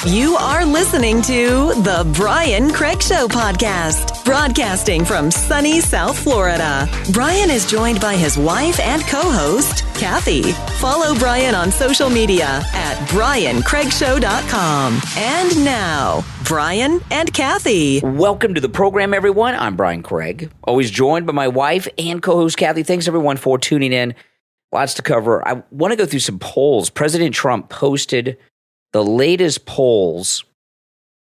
You are listening to the Brian Craig Show podcast, broadcasting from sunny South Florida. Brian is joined by his wife and co-host, Kathy. Follow Brian on social media at briancraigshow.com. And now, Brian and Kathy. Welcome to the program, everyone. I'm Brian Craig, always joined by my wife and co-host, Kathy. Thanks, everyone, for tuning in. Lots to cover. I want to go through some polls. President Trump posted the latest polls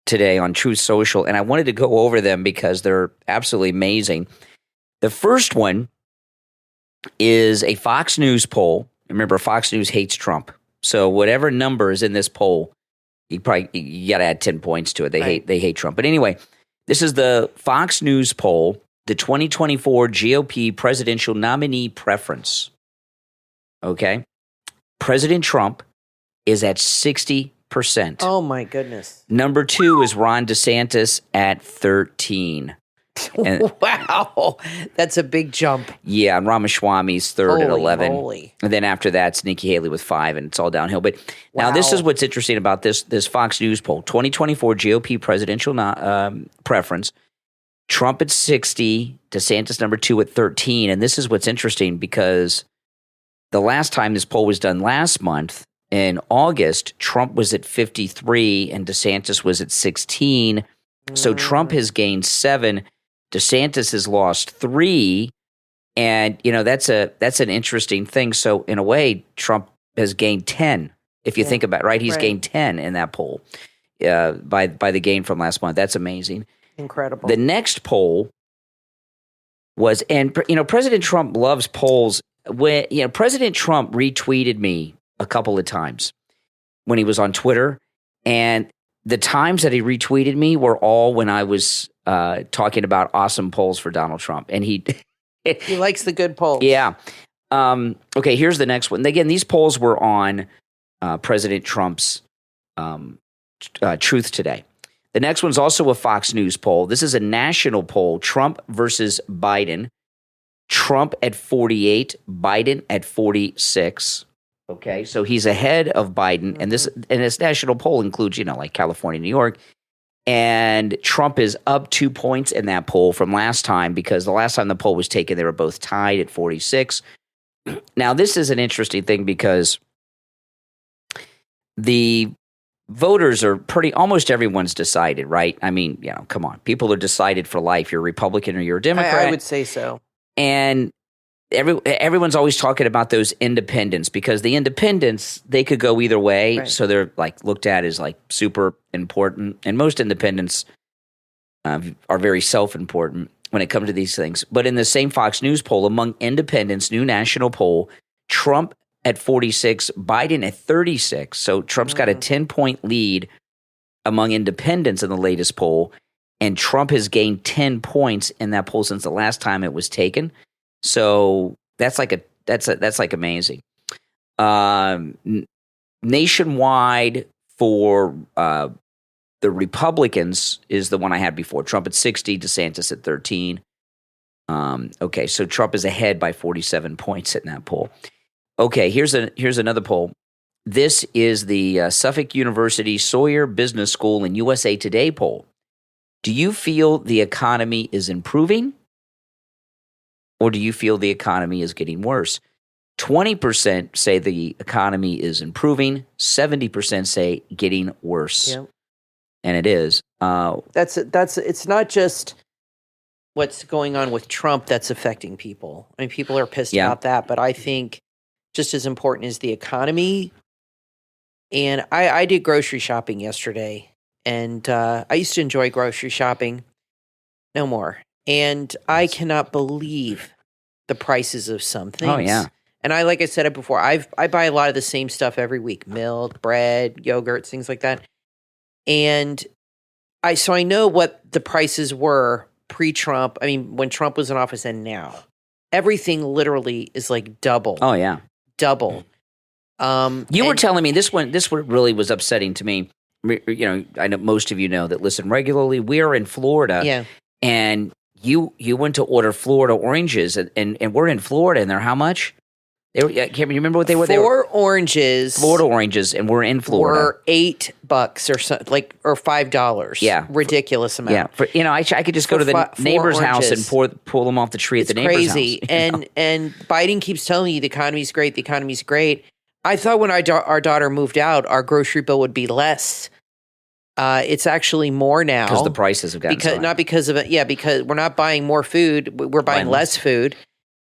today on Truth Social, and I wanted to go over them because they're absolutely amazing. The first one is a Fox News poll. Remember, Fox News hates Trump. So whatever number is in this poll, you got to add 10 points to it. They hate Trump. But anyway, this is the Fox News poll, the 2024 GOP presidential nominee preference. Okay? President Trump is at 60%. Oh, my goodness. Number 2 is Ron DeSantis at 13%. Wow. That's a big jump. Yeah, and Ramaswamy's third at 11%. Moly. And then after that, it's Nikki Haley with 5%, and it's all downhill. But now this is what's interesting about this Fox News poll. 2024 GOP presidential preference. Trump at 60%, DeSantis number 2 at 13%. And this is what's interesting because the last time this poll was done last month, in August, Trump was at 53 and DeSantis was at 16. So Trump has gained 7. DeSantis has lost 3. And, you know, that's an interesting thing. So in a way, Trump has gained 10. If you think about it, right? He's gained 10 in that poll by the gain from last month. That's amazing. Incredible. The next poll was, and, you know, President Trump loves polls. When, you know, President Trump retweeted me a couple of times when he was on Twitter, and the times that he retweeted me were all when I was talking about awesome polls for Donald Trump, and he likes the good polls. Yeah. Okay, here's the next one. Again, these polls were on President Trump's Truth Today. The next one's also a Fox News poll. This is a national poll, Trump versus Biden. Trump at 48, Biden at 46. Okay, so he's ahead of Biden, and this national poll includes, you know, like California, New York, and Trump is up 2 points in that poll from last time because the last time the poll was taken, they were both tied at 46. Now, this is an interesting thing because the voters are almost everyone's decided, right? I mean, you know, come on, people are decided for life. You're a Republican or you're a Democrat. I would say so. And everyone's always talking about those independents because the independents, they could go either way. Right. So they're like looked at as like super important. And most independents are very self-important when it comes to these things. But in the same Fox News poll, among independents, new national poll, Trump at 46, Biden at 36. So Trump's got a 10-point lead among independents in the latest poll. And Trump has gained 10 points in that poll since the last time it was taken. So that's like amazing. Nationwide for the Republicans is the one I had before. Trump at 60, DeSantis at 13. Okay, so Trump is ahead by 47 points in that poll. Okay, here's another poll. This is the Suffolk University Sawyer Business School and USA Today poll. Do you feel the economy is improving, or do you feel the economy is getting worse? 20% say the economy is improving. 70% say getting worse. Yep. And it is. It's not just what's going on with Trump that's affecting people. I mean, people are pissed about that, but I think just as important is the economy. And I did grocery shopping yesterday. And I used to enjoy grocery shopping. No more. And I cannot believe the prices of some things. Oh, yeah. And like I said it before, I buy a lot of the same stuff every week. Milk, bread, yogurt, things like that. And I know what the prices were pre-Trump. I mean, when Trump was in office and now. Everything literally is like double. Oh, yeah. Double. You were telling me this one really was upsetting to me. You know, I know most of you know that listen regularly. We are in Florida, and you went to order Florida oranges, and we're in Florida, and they're how much? They were, can't you remember what they were? Four oranges. Florida oranges, and we're in Florida. Were $8 or something, or $5. Yeah, ridiculous amount. Yeah, I could just go to the neighbor's house and pull them off the tree at the neighbor's house. It's crazy, and Biden keeps telling you the economy's great. The economy's great. I thought when our daughter moved out, our grocery bill would be less. It's actually more now because the prices have gotten so high. Not because of it. Yeah, because we're not buying more food. We're buying less food.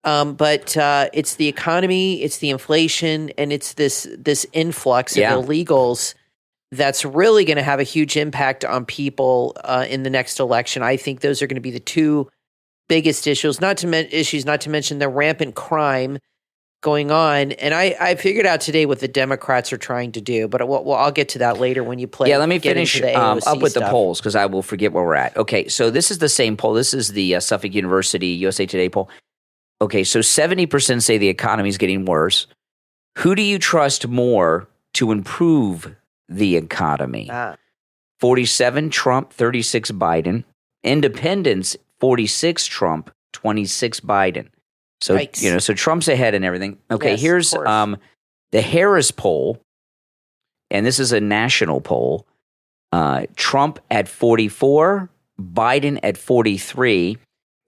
But it's the economy, it's the inflation, and it's this influx of illegals that's really going to have a huge impact on people in the next election. I think those are going to be the two biggest issues. Not to mention the rampant crime going on. And I figured out today what the Democrats are trying to do, but I'll get to that later when you play. Yeah, let me finish up with the polls because I will forget where we're at. Okay, so this is the same poll. This is the Suffolk University USA Today poll. Okay, so 70% say the economy is getting worse. Who do you trust more to improve the economy? 47 Trump, 36 Biden. Independents, 46 Trump, 26 Biden. So Yikes. So Trump's ahead and everything. Okay, yes, here's the Harris poll, and this is a national poll. Trump at 44, Biden at 43.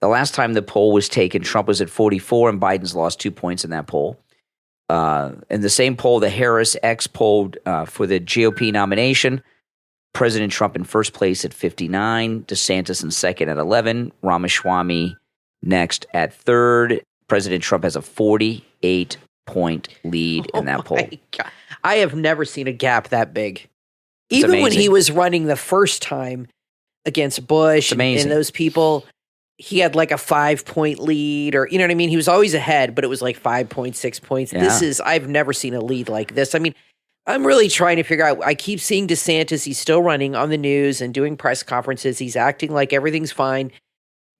The last time the poll was taken, Trump was at 44, and Biden's lost 2 points in that poll. In the same poll, the Harris X polled for the GOP nomination, President Trump in first place at 59, DeSantis in second at 11, Ramaswamy next at third. President Trump has a 48-point lead in that poll. My God. I have never seen a gap that big. Even when he was running the first time against Bush and those people, he had like a 5-point lead, or, you know what I mean? He was always ahead, but it was like 5 points, 6 points. Yeah. I've never seen a lead like this. I mean, I'm really trying to figure out, I keep seeing DeSantis, he's still running on the news and doing press conferences. He's acting like everything's fine.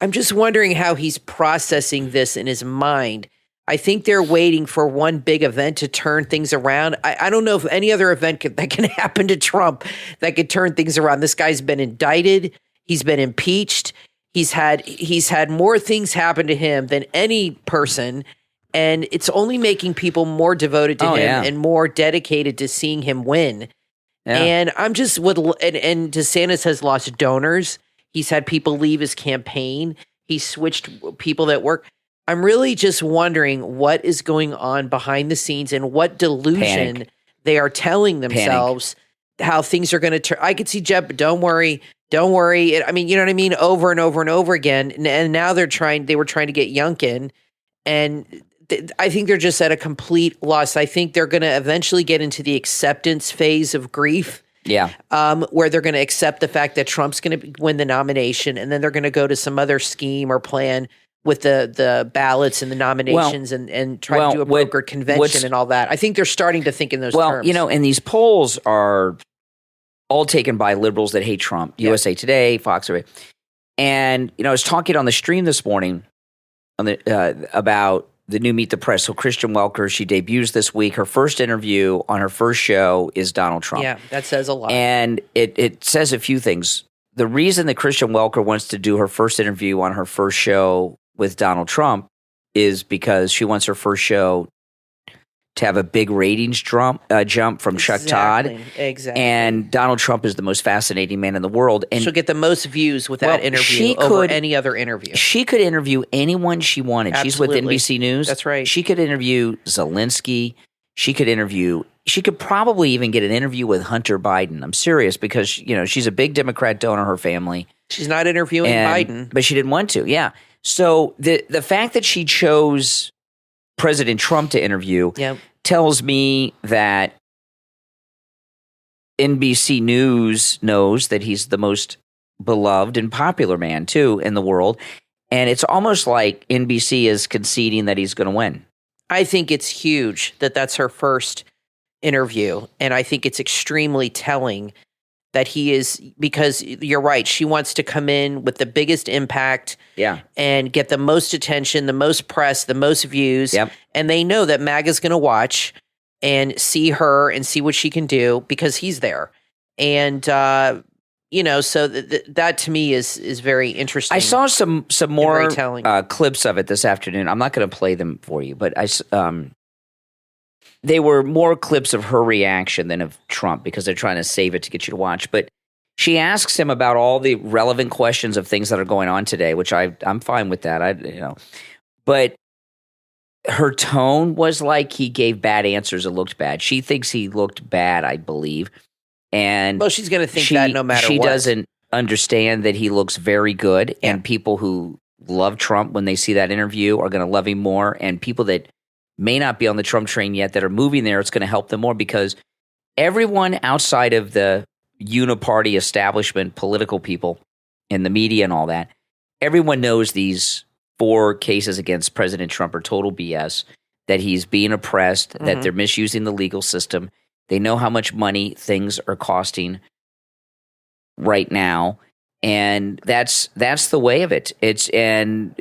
I'm just wondering how he's processing this in his mind. I think they're waiting for one big event to turn things around. I don't know if any other event that can happen to Trump that could turn things around. This guy's been indicted. He's been impeached. He's had more things happen to him than any person, and it's only making people more devoted to him and more dedicated to seeing him win. Yeah. And I'm just and DeSantis has lost donors. He's had people leave his campaign. He switched people that work. I'm really just wondering what is going on behind the scenes and what delusion they are telling themselves how things are going to turn. I could see Jeb, but don't worry. Don't worry. I mean, you know what I mean? Over and over and over again. And now they were trying to get Youngkin. And I think they're just at a complete loss. I think they're going to eventually get into the acceptance phase of grief. Yeah. Where they're going to accept the fact that Trump's going to win the nomination. And then they're going to go to some other scheme or plan with the ballots and the nominations and try to do a brokered convention and all that. I think they're starting to think in those terms. Well, and these polls are all taken by liberals that hate Trump, USA Today, Fox. And, I was talking on the stream this morning about the new Meet the Press. So Christian Welker, she debuts this week. Her first interview on her first show is Donald Trump. Yeah, that says a lot. And it says a few things. The reason that Christian Welker wants to do her first interview on her first show with Donald Trump is because she wants her first show to have a big ratings jump from Chuck Todd. Exactly. And Donald Trump is the most fascinating man in the world. And she'll get the most views with that interview over any other interview. She could interview anyone she wanted. Absolutely. She's with NBC News. That's right. She could interview Zelensky. She could probably even get an interview with Hunter Biden. I'm serious because, she's a big Democrat donor, her family. She's not interviewing Biden. But she didn't want to, yeah. So the fact that she chose President Trump to interview tells me that NBC News knows that he's the most beloved and popular man, too, in the world. And it's almost like NBC is conceding that he's going to win. I think it's huge that that's her first interview. And I think it's extremely telling that he is, because you're right, she wants to come in with the biggest impact and get the most attention, the most press, the most views. Yep. And they know that MAGA's going to watch and see her and see what she can do because he's there. And, so that to me is very interesting. I saw some more clips of it this afternoon. I'm not going to play them for you, but they were more clips of her reaction than of Trump because they're trying to save it to get you to watch. But she asks him about all the relevant questions of things that are going on today, which I'm fine with that. But her tone was like he gave bad answers and looked bad. She thinks he looked bad, I believe. And well, she's going to think that no matter what. She doesn't understand that he looks very good, and people who love Trump when they see that interview are going to love him more, and people that may not be on the Trump train yet that are moving there, it's going to help them more because everyone outside of the uniparty establishment, political people, and the media and all that, everyone knows these 4 cases against President Trump are total BS, that he's being oppressed, that they're misusing the legal system. They know how much money things are costing right now, and that's the way of it. And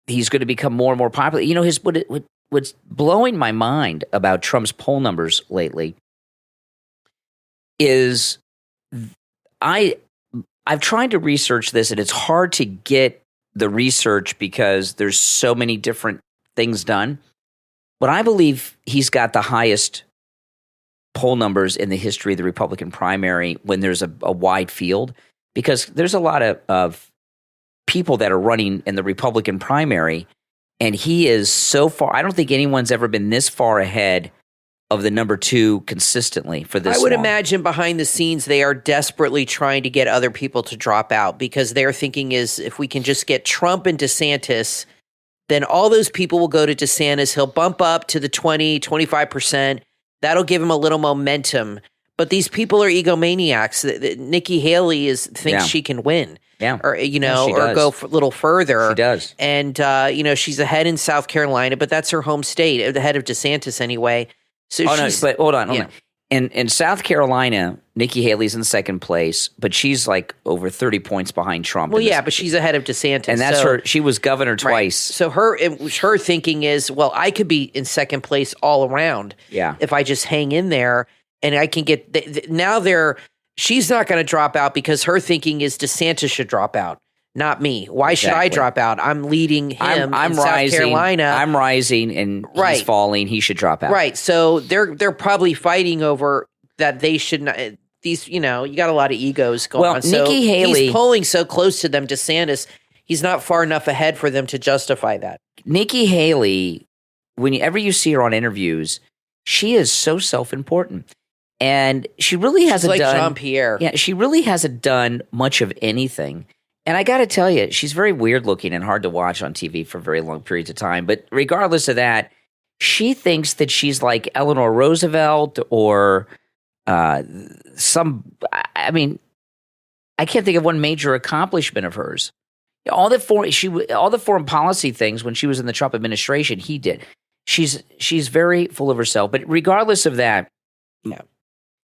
he's going to become more and more popular. You know, what's blowing my mind about Trump's poll numbers lately is I've tried to research this, and it's hard to get the research because there's so many different things done. But I believe he's got the highest poll numbers in the history of the Republican primary when there's a wide field, because there's a lot of people that are running in the Republican primary, and he is so far. I don't think anyone's ever been this far ahead of the number 2 consistently for this. I would long. imagine behind the scenes they are desperately trying to get other people to drop out because their thinking is if we can just get Trump and DeSantis, then all those people will go to DeSantis. He'll bump up to the 20-25%. That'll give him a little momentum. But these people are egomaniacs. Nikki Haley thinks she can win. Yeah. Or, or go a little further. She does. And, she's ahead in South Carolina, but that's her home state, the head of DeSantis anyway. So but hold on. In South Carolina, Nikki Haley's in second place, but she's like over 30 points behind Trump. Well, but she's ahead of DeSantis. And that's her. She was governor twice. Right. So her thinking is, well, I could be in second place all around if I just hang in there and I can get she's not going to drop out because her thinking is DeSantis should drop out, not me. Why should I drop out? I'm leading him I'm in rising, South Carolina. I'm rising and he's falling. He should drop out. Right. So they're probably fighting over that they should not. These, you got a lot of egos going on. So Nikki Haley, he's polling so close to them, DeSantis, he's not far enough ahead for them to justify that. Nikki Haley, whenever you see her on interviews, she is so self-important. And she really hasn't done Jean-Pierre. Yeah, she really hasn't done much of anything. And I got to tell you, she's very weird looking and hard to watch on TV for very long periods of time. But regardless of that, she thinks that she's like Eleanor Roosevelt or I can't think of one major accomplishment of hers. All the foreign policy things when she was in the Trump administration, he did. She's very full of herself. But regardless of that,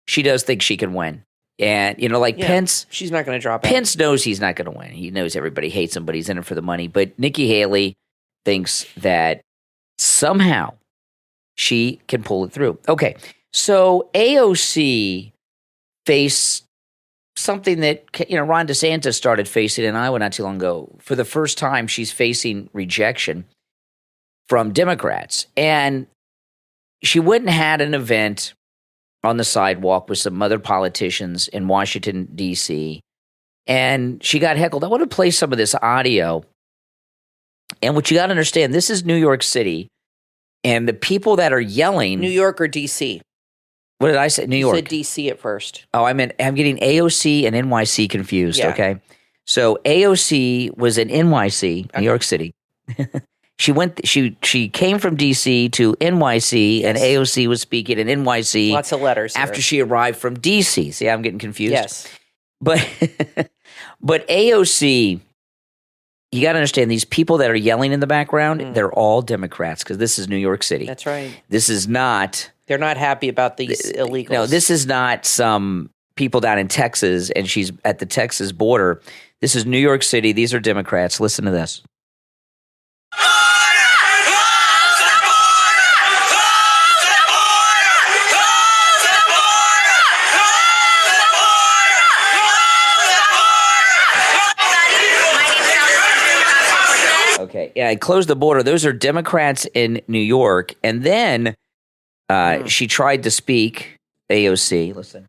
she does think she can win. And, Pence. She's not going to drop out. Pence knows he's not going to win. He knows everybody hates him, but he's in it for the money. But Nikki Haley thinks that somehow she can pull it through. Okay, so AOC faced something that, Ron DeSantis started facing in Iowa not too long ago. For the first time, she's facing rejection from Democrats. And she went and had an event on the sidewalk with some other politicians in Washington, D.C., and she got heckled. I want to play some of this audio. And what you got to understand, this is New York City, and the people that are yelling— New York or D.C.? What did I say? New York. You said D.C. at first. Oh, I'm getting AOC and NYC confused, okay? So AOC was in NYC, New York City. She came from D.C. to NYC, and AOC was speaking in NYC. Lots of letters after she arrived from D.C. See, I'm getting confused. Yes, but AOC, you got to understand, these people that are yelling in the background, they're all Democrats because this is New York City. That's right. This is not. They're not happy about these illegals. No, this is not some people down in Texas, and she's at the Texas border. This is New York City. These are Democrats. Listen to this. Okay, yeah, I closed the border. Those are Democrats in New York. And then She tried to speak, AOC, listen.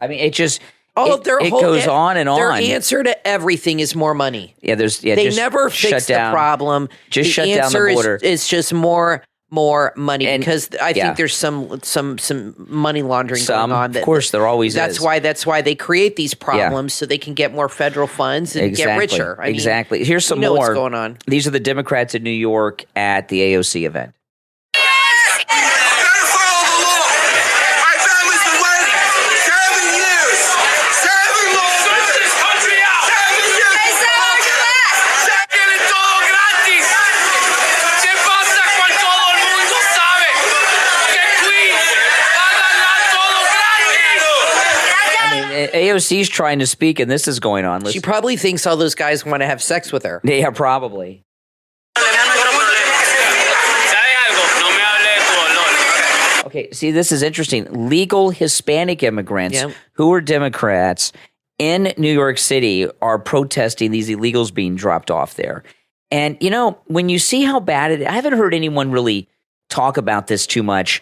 I mean, it just it goes on and on. Their answer to everything is more money. Yeah, they never fix the problem. Just shut down the border. It's just more money, because I think there's some money laundering going on. Of course, there always is. That's why they create these problems, so they can get more federal funds and get richer. Exactly. Here's some more. What's going on. These are the Democrats in New York at the AOC event. AOC's trying to speak, and this is going on. She probably thinks all those guys want to have sex with her. Yeah, probably. Okay, see, this is interesting. Legal Hispanic immigrants who are Democrats in New York City are protesting these illegals being dropped off there. And, when you see how bad it is, I haven't heard anyone really talk about this too much.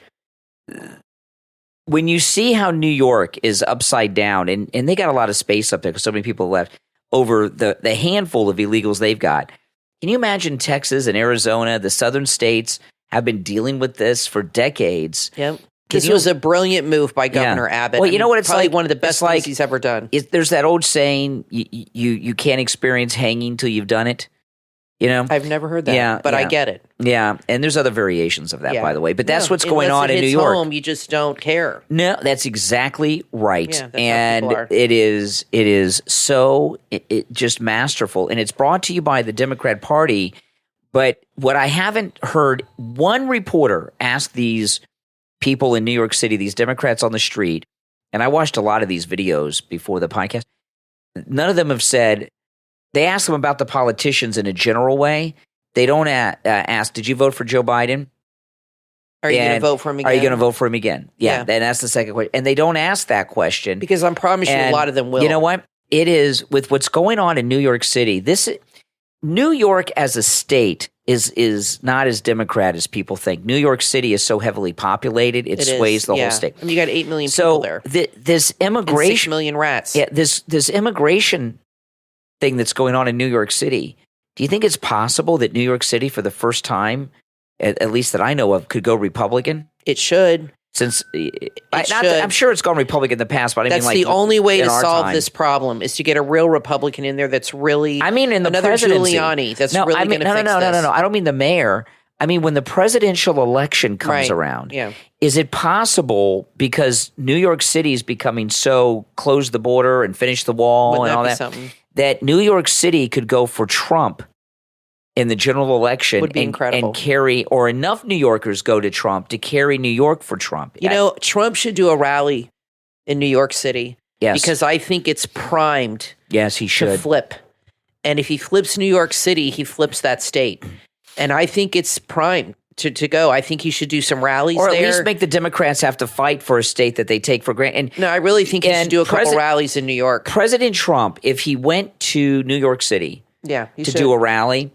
When you see how New York is upside down, and they got a lot of space up there because so many people left over the handful of illegals they've got. Can you imagine Texas and Arizona, the southern states, have been dealing with this for decades? Yep. This was a brilliant move by Governor Abbott. Well, you know what it's probably like? One of the best things he's ever done. There's that old saying, you can't experience hanging till you've done it. I've never heard that, but I get it. Yeah, and there's other variations of that, by the way. But that's what's going on in New York. Home, you just don't care. No, that's exactly right. Yeah, that's and how people are. it is so just masterful, and it's brought to you by the Democrat Party. But what I haven't heard, one reporter ask these people in New York City, these Democrats on the street, and I watched a lot of these videos before the podcast. None of them have said. They ask them about the politicians in a general way. They don't ask, did you vote for Joe Biden? Are you going to vote for him again? Are you going to vote for him again? Yeah. And that's the second question. And they don't ask that question. Because I promise you a lot of them will. You know what? It is, with what's going on in New York City, New York as a state is not as Democrat as people think. New York City is so heavily populated, it sways the whole state. And you got 8 million people there. This immigration. And 6 million rats. Yeah, this immigration thing that's going on in New York City. Do you think it's possible that New York City, for the first time, at least that I know of, could go Republican? It should. Since I'm sure it's gone Republican in the past, but that's the only way to solve this problem is to get a real Republican in there that's really. In the another presidency. Giuliani that's really going to fix this. No. I don't mean the mayor. I mean, when the presidential election comes around, is it possible, because New York City is becoming so close the border and finish the wall and all that, that New York City could go for Trump in the general election? Would be incredible. And carry, or enough New Yorkers go to Trump to carry New York for Trump. Trump should do a rally in New York City. Yes. Because I think it's primed. Yes, he should. To flip. And if he flips New York City, he flips that state. And I think it's primed to go. I think he should do some rallies there. Or at least make the Democrats have to fight for a state that they take for granted. No, I really think he should do a couple rallies in New York. President Trump, if he went to New York City to do a rally,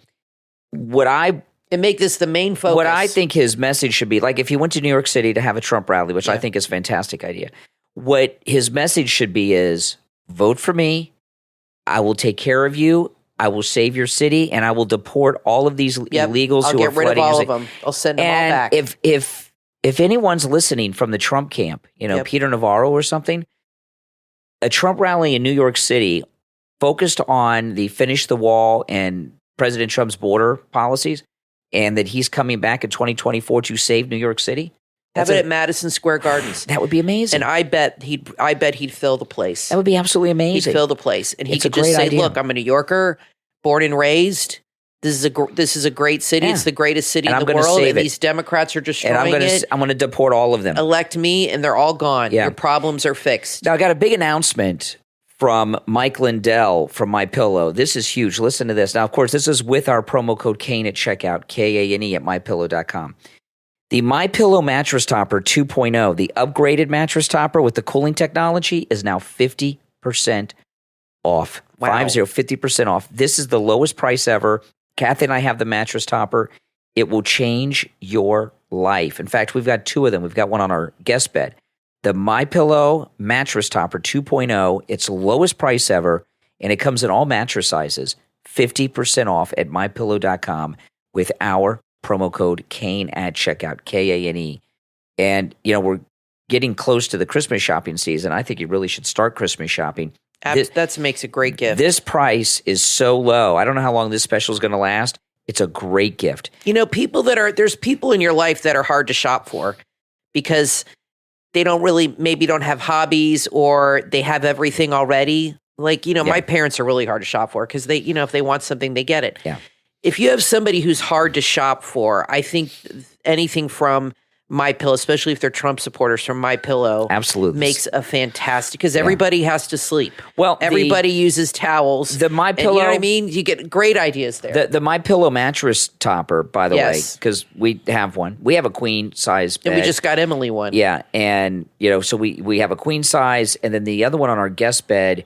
and make this the main focus. What I think his message should be, like if he went to New York City to have a Trump rally, which I think is a fantastic idea, what his message should be is, vote for me, I will take care of you, I will save your city, and I will deport all of these illegals who are flooding. I'll get rid of all of them. I'll send them all back. If anyone's listening from the Trump camp, Peter Navarro or something, a Trump rally in New York City focused on the finish the wall and President Trump's border policies, and that he's coming back in 2024 to save New York City. Have it at Madison Square Gardens. That would be amazing. And I bet he'd fill the place. That would be absolutely amazing. He'd fill the place, and he could just say, "Look, I'm a New Yorker, born and raised. This is a great city. It's the greatest city in the world, and these Democrats are destroying it. I'm going to deport all of them. Elect me, and they're all gone. Your problems are fixed." Now, I got a big announcement from Mike Lindell from MyPillow. This is huge. Listen to this. Now, of course, this is with our promo code Kane at checkout, Kane at mypillow.com. The MyPillow mattress topper 2.0, the upgraded mattress topper with the cooling technology, is now 50% off. Wow. 50% off. This is the lowest price ever. Kathy and I have the mattress topper. It will change your life. In fact, we've got two of them. We've got one on our guest bed. The MyPillow mattress topper 2.0, it's lowest price ever, and it comes in all mattress sizes. 50% off at mypillow.com with our promo code Kane at checkout, Kane. And, we're getting close to the Christmas shopping season. I think you really should start Christmas shopping. That makes a great gift. This price is so low. I don't know how long this special is going to last. It's a great gift. There's people in your life that are hard to shop for because they don't have hobbies, or they have everything already. My parents are really hard to shop for because they, if they want something, they get it. Yeah. If you have somebody who's hard to shop for, I think anything from MyPillow, especially if they're Trump supporters, from MyPillow, absolutely makes a fantastic, because everybody has to sleep. Well, everybody uses towels. The MyPillow, you know what I mean? You get great ideas there. The MyPillow mattress topper, by the way, because we have one. We have a queen size bed. And we just got Emily one. Yeah, and so we have a queen size, and then the other one on our guest bed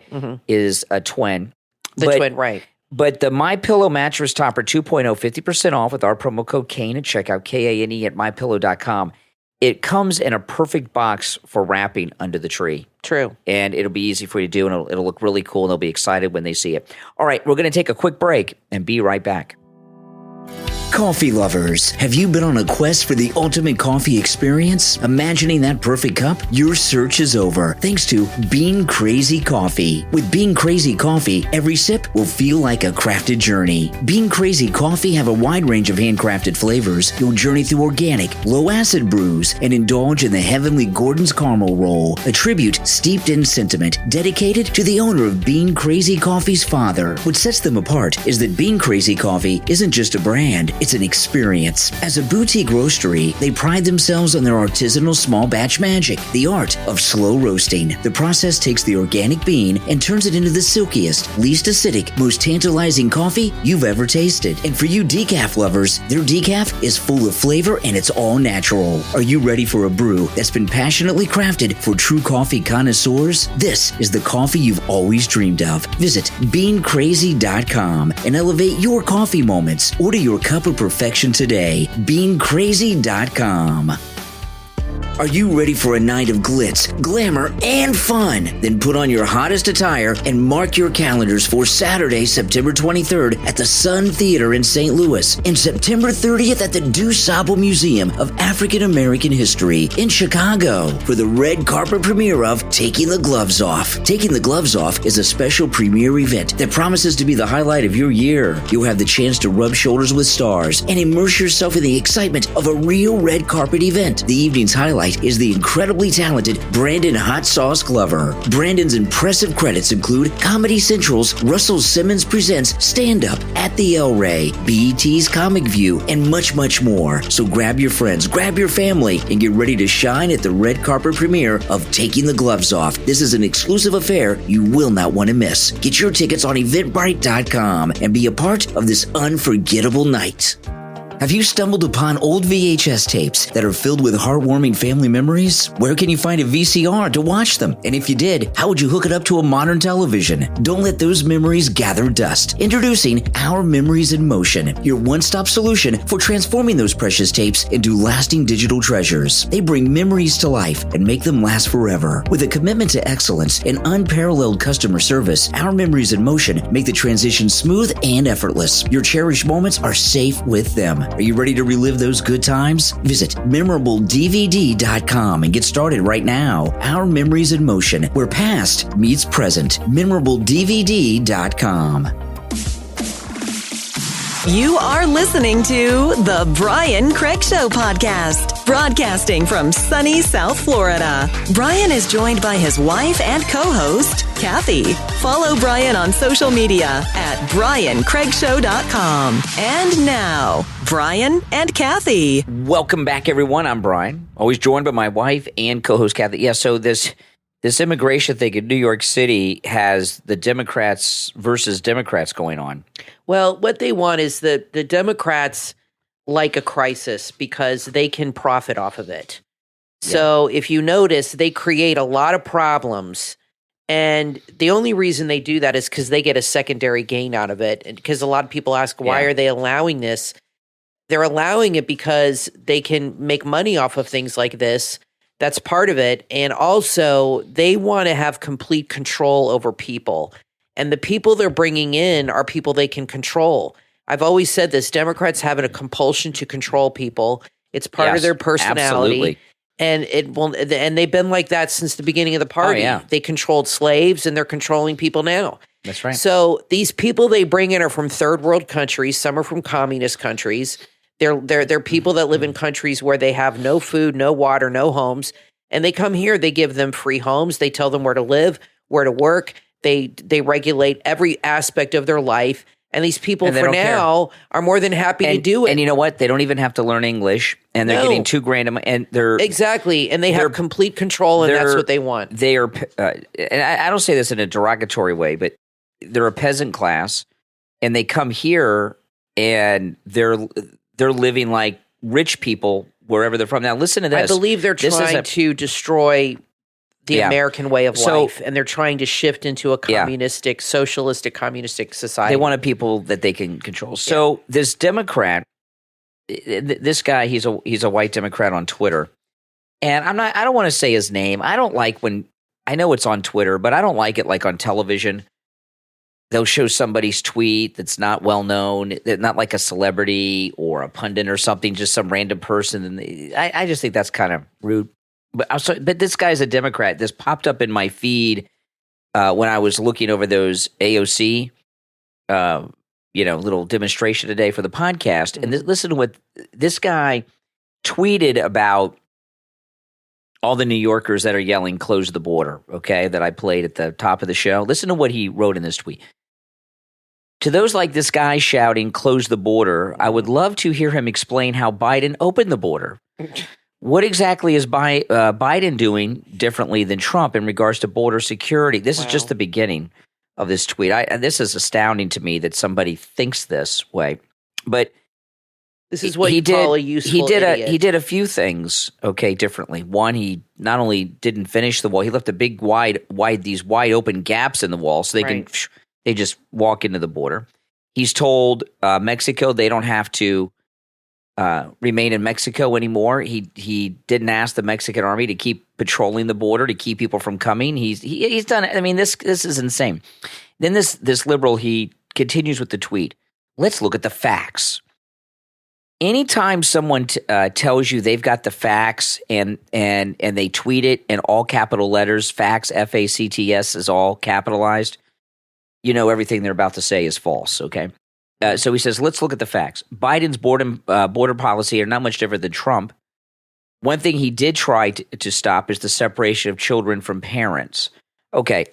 is a twin. Twin, right. But the MyPillow mattress topper 2.0, 50% off with our promo code Kane at checkout, Kane at mypillow.com. It comes in a perfect box for wrapping under the tree. True. And it'll be easy for you to do, and it'll look really cool, and they'll be excited when they see it. All right, we're going to take a quick break and be right back. Coffee lovers, have you been on a quest for the ultimate coffee experience? Imagining that perfect cup? Your search is over, thanks to Bean Crazy Coffee. With Bean Crazy Coffee, every sip will feel like a crafted journey. Bean Crazy Coffee have a wide range of handcrafted flavors. You'll journey through organic, low-acid brews and indulge in the heavenly Gordon's Caramel Roll, a tribute steeped in sentiment, dedicated to the owner of Bean Crazy Coffee's father. What sets them apart is that Bean Crazy Coffee isn't just a brand, it's an experience. As a boutique roastery, they pride themselves on their artisanal small batch magic, the art of slow roasting. The process takes the organic bean and turns it into the silkiest, least acidic, most tantalizing coffee you've ever tasted. And for you decaf lovers, their decaf is full of flavor and it's all natural. Are you ready for a brew that's been passionately crafted for true coffee connoisseurs? This is the coffee you've always dreamed of. Visit beancrazy.com and elevate your coffee moments. Order your cup of perfection today. beancrazy.com. Are you ready for a night of glitz, glamour, and fun? Then put on your hottest attire and mark your calendars for Saturday, September 23rd at the Sun Theater in St. Louis, and September 30th at the DuSable Museum of African American History in Chicago for the red carpet premiere of Taking the Gloves Off. Taking the Gloves Off is a special premiere event that promises to be the highlight of your year. You'll have the chance to rub shoulders with stars and immerse yourself in the excitement of a real red carpet event. The evening's highlight is the incredibly talented Brandon Hot Sauce Glover. Brandon's impressive credits include Comedy Central's Russell Simmons Presents Stand Up at the El Rey, BET's Comic View, and much, much more. So grab your friends, grab your family, and get ready to shine at the red carpet premiere of Taking the Gloves Off. This is an exclusive affair you will not want to miss. Get your tickets on Eventbrite.com and be a part of this unforgettable night. Have you stumbled upon old VHS tapes that are filled with heartwarming family memories? Where can you find a VCR to watch them? And if you did, how would you hook it up to a modern television? Don't let those memories gather dust. Introducing Our Memories in Motion, your one-stop solution for transforming those precious tapes into lasting digital treasures. They bring memories to life and make them last forever. With a commitment to excellence and unparalleled customer service, Our Memories in Motion make the transition smooth and effortless. Your cherished moments are safe with them. Are you ready to relive those good times? Visit MemorableDVD.com and get started right now. Our Memories in Motion, where past meets present. MemorableDVD.com. You are listening to The Brian Craig Show podcast, broadcasting from sunny South Florida. Brian is joined by his wife and co-host, Kathy. Follow Brian on social media at BrianCraigShow.com. And now, Brian and Kathy. Welcome back, everyone. I'm Brian, always joined by my wife and co-host, Kathy. Yeah, so this this immigration thing in New York City has the Democrats versus Democrats going on. Well, what they want is the Democrats like a crisis because they can profit off of it. So if you notice, they create a lot of problems. And the only reason they do that is because they get a secondary gain out of it. And because a lot of people ask, why are they allowing this? They're allowing it because they can make money off of things like this. That's part of it. And also, they want to have complete control over people. And the people they're bringing in are people they can control. I've always said this, Democrats have a compulsion to control people. It's part of their personality. Absolutely. And they've been like that since the beginning of the party. They controlled slaves, and they're controlling people now. That's right. So these people they bring in are from third world countries. Some are from communist countries. They're people that live in countries where they have no food, no water, no homes. And they come here, they give them free homes. They tell them where to live, where to work. They regulate every aspect of their life. And these people for now are more than happy to do it. And you know what? They don't even have to learn English, and they're getting $2,000 and they're exactly, and they have complete control, and that's what they want. They are, and I don't say this in a derogatory way, but they're a peasant class, and they come here and they're living like rich people wherever they're from. Now, listen to this. I believe they're trying to destroy the American way of life, and they're trying to shift into a communistic, socialistic, communistic society. They want people that they can control. So this Democrat, this guy, he's a white Democrat on Twitter, and I don't want to say his name. I don't like when I know it's on Twitter, but I don't like it like on television. They'll show somebody's tweet that's not well known, not like a celebrity or a pundit or something, just some random person. And I just think that's kind of rude. But this guy's a Democrat. This popped up in my feed when I was looking over those AOC, little demonstration today for the podcast. And listen to what this guy tweeted about all the New Yorkers that are yelling, "Close the border," okay, that I played at the top of the show. Listen to what he wrote in this tweet. To those like this guy shouting, "Close the border," I would love to hear him explain how Biden opened the border. What exactly is Biden doing differently than Trump in regards to border security? This is just the beginning of this tweet. This is astounding to me that somebody thinks this way. But this is what you call a useful idiot. He did a few things, differently. One, he not only didn't finish the wall, he left a big these wide open gaps in the wall so they just walk into the border. He's told Mexico they don't have to remain in Mexico anymore. He didn't ask the Mexican army to keep patrolling the border to keep people from coming. He's done it. I mean, this is insane. Then this liberal, he continues with the tweet. Let's look at the facts. Anytime someone tells you they've got the facts and they tweet it in all capital letters, facts, FACTS is all capitalized, you know everything they're about to say is false, okay? So he says, let's look at the facts. Biden's border policy are not much different than Trump. One thing he did try to stop is the separation of children from parents. Okay,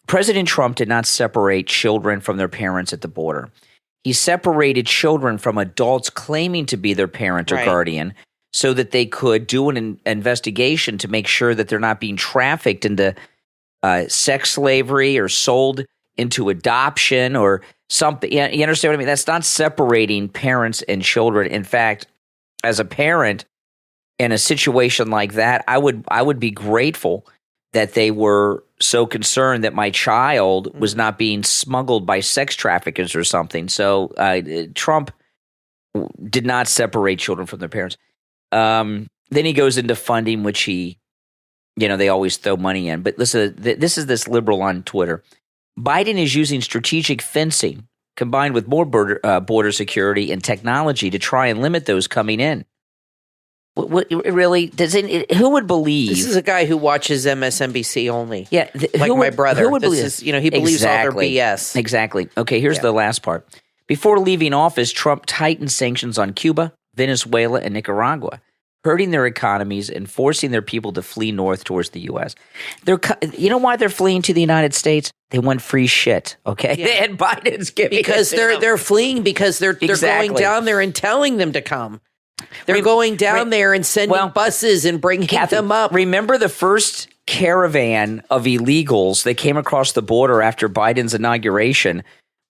President Trump did not separate children from their parents at the border. He separated children from adults claiming to be their parent or guardian so that they could do an investigation to make sure that they're not being trafficked into sex slavery or sold into adoption or something. You understand what I mean? That's not separating parents and children. In fact, as a parent in a situation like that, I would be grateful that they were so concerned that my child was not being smuggled by sex traffickers or something. So Trump did not separate children from their parents. Then he goes into funding, which they always throw money in. But listen, this is this liberal on Twitter. Biden is using strategic fencing combined with more border security and technology to try and limit those coming in. What really who would believe? This is a guy who watches MSNBC only. Yeah, my brother. Who would believe? He believes all their BS. Exactly. Okay, here's the last part. Before leaving office, Trump tightened sanctions on Cuba, Venezuela, and Nicaragua, hurting their economies and forcing their people to flee north towards the U.S. You know why they're fleeing to the United States? They want free shit, okay? Yeah. And Biden's giving because they're fleeing because they're going down there and telling them to come. They're going down there and sending buses and bringing them up. Remember the first caravan of illegals that came across the border after Biden's inauguration.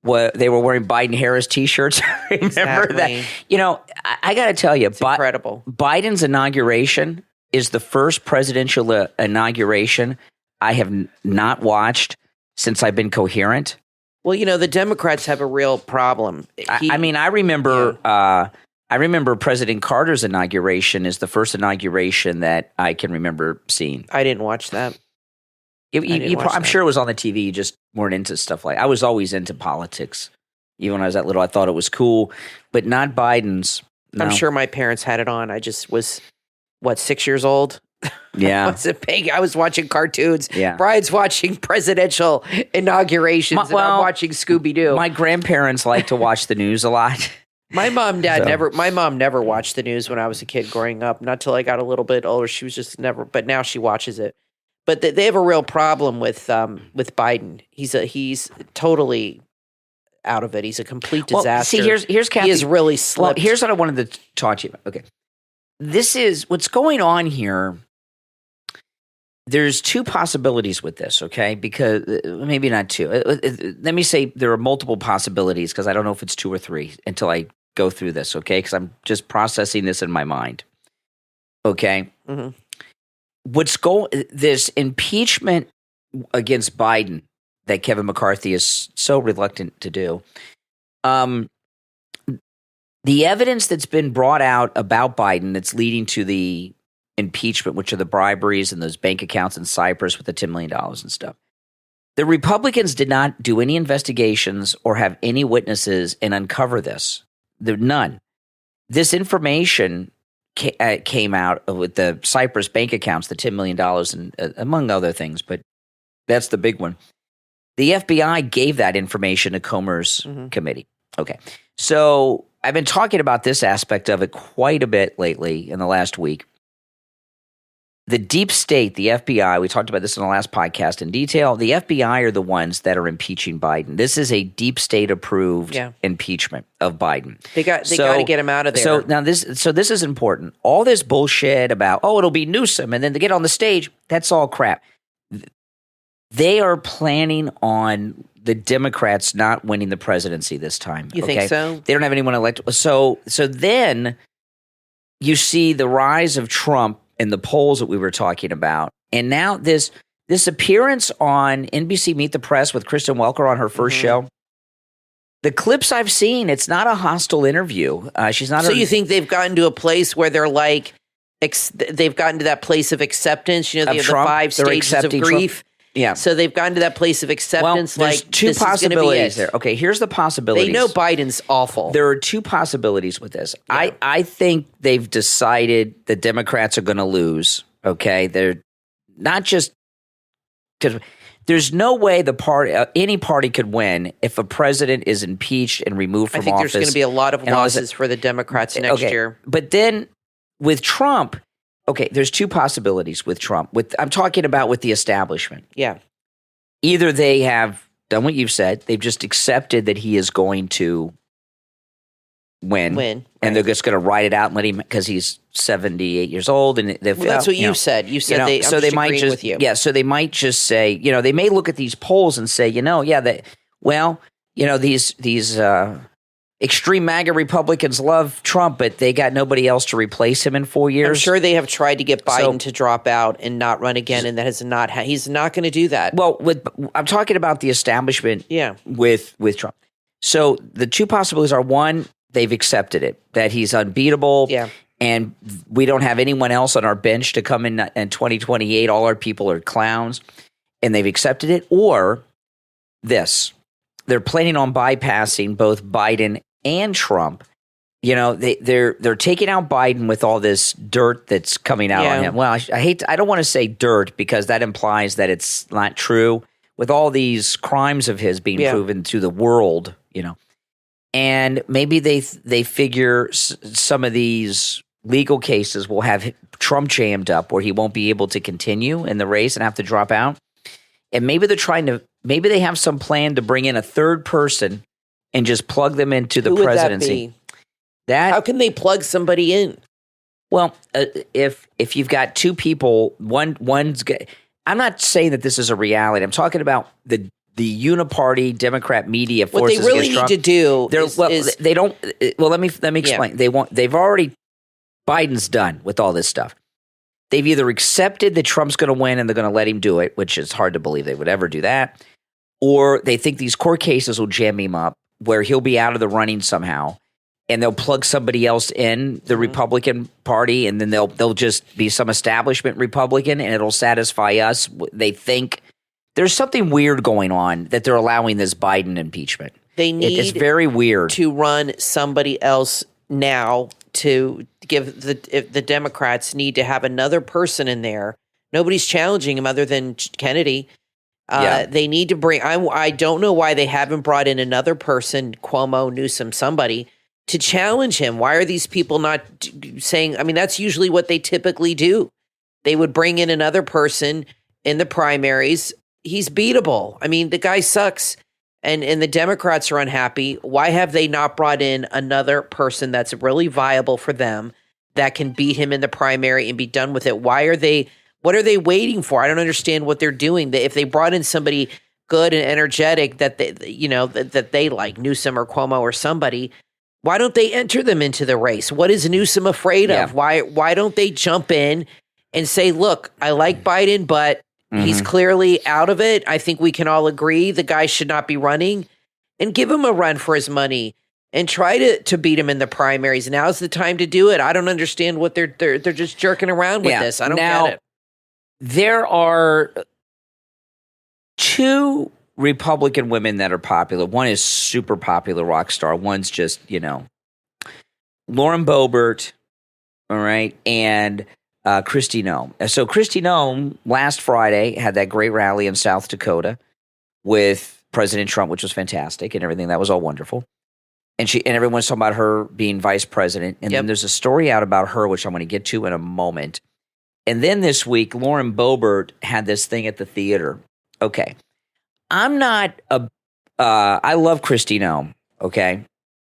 They were wearing Biden-Harris T-shirts. Remember that? You know, I got to tell you, incredible. Biden's inauguration is the first presidential inauguration I have not watched since I've been coherent. Well, you know, the Democrats have a real problem. I remember President Carter's inauguration is the first inauguration that I can remember seeing. I didn't watch that. I'm sure it was on the TV. You just weren't into stuff like. I was always into politics. Even when I was that little, I thought it was cool, but not Biden's. No. I'm sure my parents had it on. I just was, 6 years old? Yeah. I was watching cartoons. Yeah. Brian's watching presidential inaugurations, and I'm watching Scooby-Doo. My grandparents like to watch the news a lot. My mom never watched the news when I was a kid growing up. Not till I got a little bit older. She was just never, but now she watches it. But they have a real problem with Biden. He's totally out of it. He's a complete disaster. Well, see, here's Kathy. He is really slipped. Well, here's what I wanted to talk to you about. Okay. This is what's going on here. There's two possibilities with this, okay? Because maybe not two. Let me say there are multiple possibilities because I don't know if it's two or three until I go through this, okay? Because I'm just processing this in my mind, okay? Mm-hmm. This impeachment against Biden that Kevin McCarthy is so reluctant to do. The evidence that's been brought out about Biden that's leading to the impeachment, which are the briberies and those bank accounts in Cyprus with the $10 million and stuff. The Republicans did not do any investigations or have any witnesses and uncover this. None. This information came out with the Cyprus bank accounts, the $10 million, and among other things, but that's the big one. The FBI gave that information to Comer's committee. Okay. So I've been talking about this aspect of it quite a bit lately in the last week. The deep state, the FBI, we talked about this in the last podcast in detail. The FBI are the ones that are impeaching Biden. This is a deep state approved impeachment of Biden. They got to get him out of there. So now this is important. All this bullshit about, it'll be Newsom and then to get on the stage, that's all crap. They are planning on the Democrats not winning the presidency this time. You think so? They don't have anyone elected. So then you see the rise of Trump in the polls that we were talking about. And now this appearance on NBC Meet the Press with Kristen Welker on her first show, the clips I've seen, it's not a hostile interview. She's not. So you think they've gotten to a place where they're like, they've gotten to that place of acceptance? You know, they have Trump, the 5 stages of grief. Trump. Yeah. So they've gotten to that place of acceptance. Well, there's two possibilities there. Okay, here's the possibilities. They know Biden's awful. There are two possibilities with this. Yeah. I think they've decided the Democrats are going to lose. Okay, they're not just because there's no way any party could win if a president is impeached and removed from office. I think there's going to be a lot of losses for the Democrats next year. But then with Trump. Okay, there's two possibilities with Trump. I'm talking about with the establishment. Yeah. Either they have done what you've said, they've just accepted that he is going to win. And they're just going to write it out and let him, because he's 78 years old. And that's what you said. You said they might just with you. Yeah, so they might just say, they may look at these polls and say, these extreme MAGA Republicans love Trump, but they got nobody else to replace him in 4 years. I'm sure they have tried to get Biden to drop out and not run again, and that has not. He's not going to do that. Well, I'm talking about the establishment. With Trump. So the two possibilities are: one, they've accepted it that he's unbeatable. Yeah. And we don't have anyone else on our bench to come in 2028. All our people are clowns, and they've accepted it. Or this, they're planning on bypassing both Biden and Trump. They're taking out Biden with all this dirt that's coming out on him. Well, I don't want to say dirt because that implies that it's not true. With all these crimes of his being proven to the world, and maybe they figure some of these legal cases will have Trump jammed up where he won't be able to continue in the race and have to drop out. And maybe maybe they have some plan to bring in a third person and just plug them into the presidency. How can they plug somebody in? Well, if you've got two people, one's I'm not saying that this is a reality. I'm talking about the uniparty Democrat media forces. What they really need to do they don't. Well, let me explain. Yeah. Biden's done with all this stuff. They've either accepted that Trump's going to win and they're going to let him do it, which is hard to believe they would ever do that, or they think these court cases will jam him up where he'll be out of the running somehow, and they'll plug somebody else in the Republican Party, and then they'll just be some establishment Republican, and it'll satisfy us. They think there's something weird going on that they're allowing this Biden impeachment. It's very weird to run somebody else now. To give the Democrats need to have another person in there. Nobody's challenging him other than Kennedy. They need to bring. I don't know why they haven't brought in another person, Cuomo, Newsom, somebody to challenge him. Why are these people not saying? I mean, that's usually what they typically do. They would bring in another person in the primaries. He's beatable. I mean, the guy sucks. And the Democrats are unhappy. Why have they not brought in another person that's really viable for them that can beat him in the primary and be done with it? What are they waiting for? I don't understand what they're doing. If they brought in somebody good and energetic that they like, Newsom or Cuomo or somebody, why don't they enter them into the race? What is Newsom afraid of? Why don't they jump in and say, look, I like Biden, but he's clearly out of it. I think we can all agree the guy should not be running, and give him a run for his money and try to beat him in the primaries. Now's the time to do it. I don't understand what they're just jerking around with this. I don't get it. There are two Republican women that are popular. One is super popular rock star. One's just, Lauren Boebert, all right, and Kristi Noem. So Kristi Noem last Friday had that great rally in South Dakota with President Trump, which was fantastic and everything. That was all wonderful. And everyone's talking about her being vice president. And then there's a story out about her, which I'm going to get to in a moment. And then this week, Lauren Boebert had this thing at the theater. Okay. I love Kristi Noem, okay?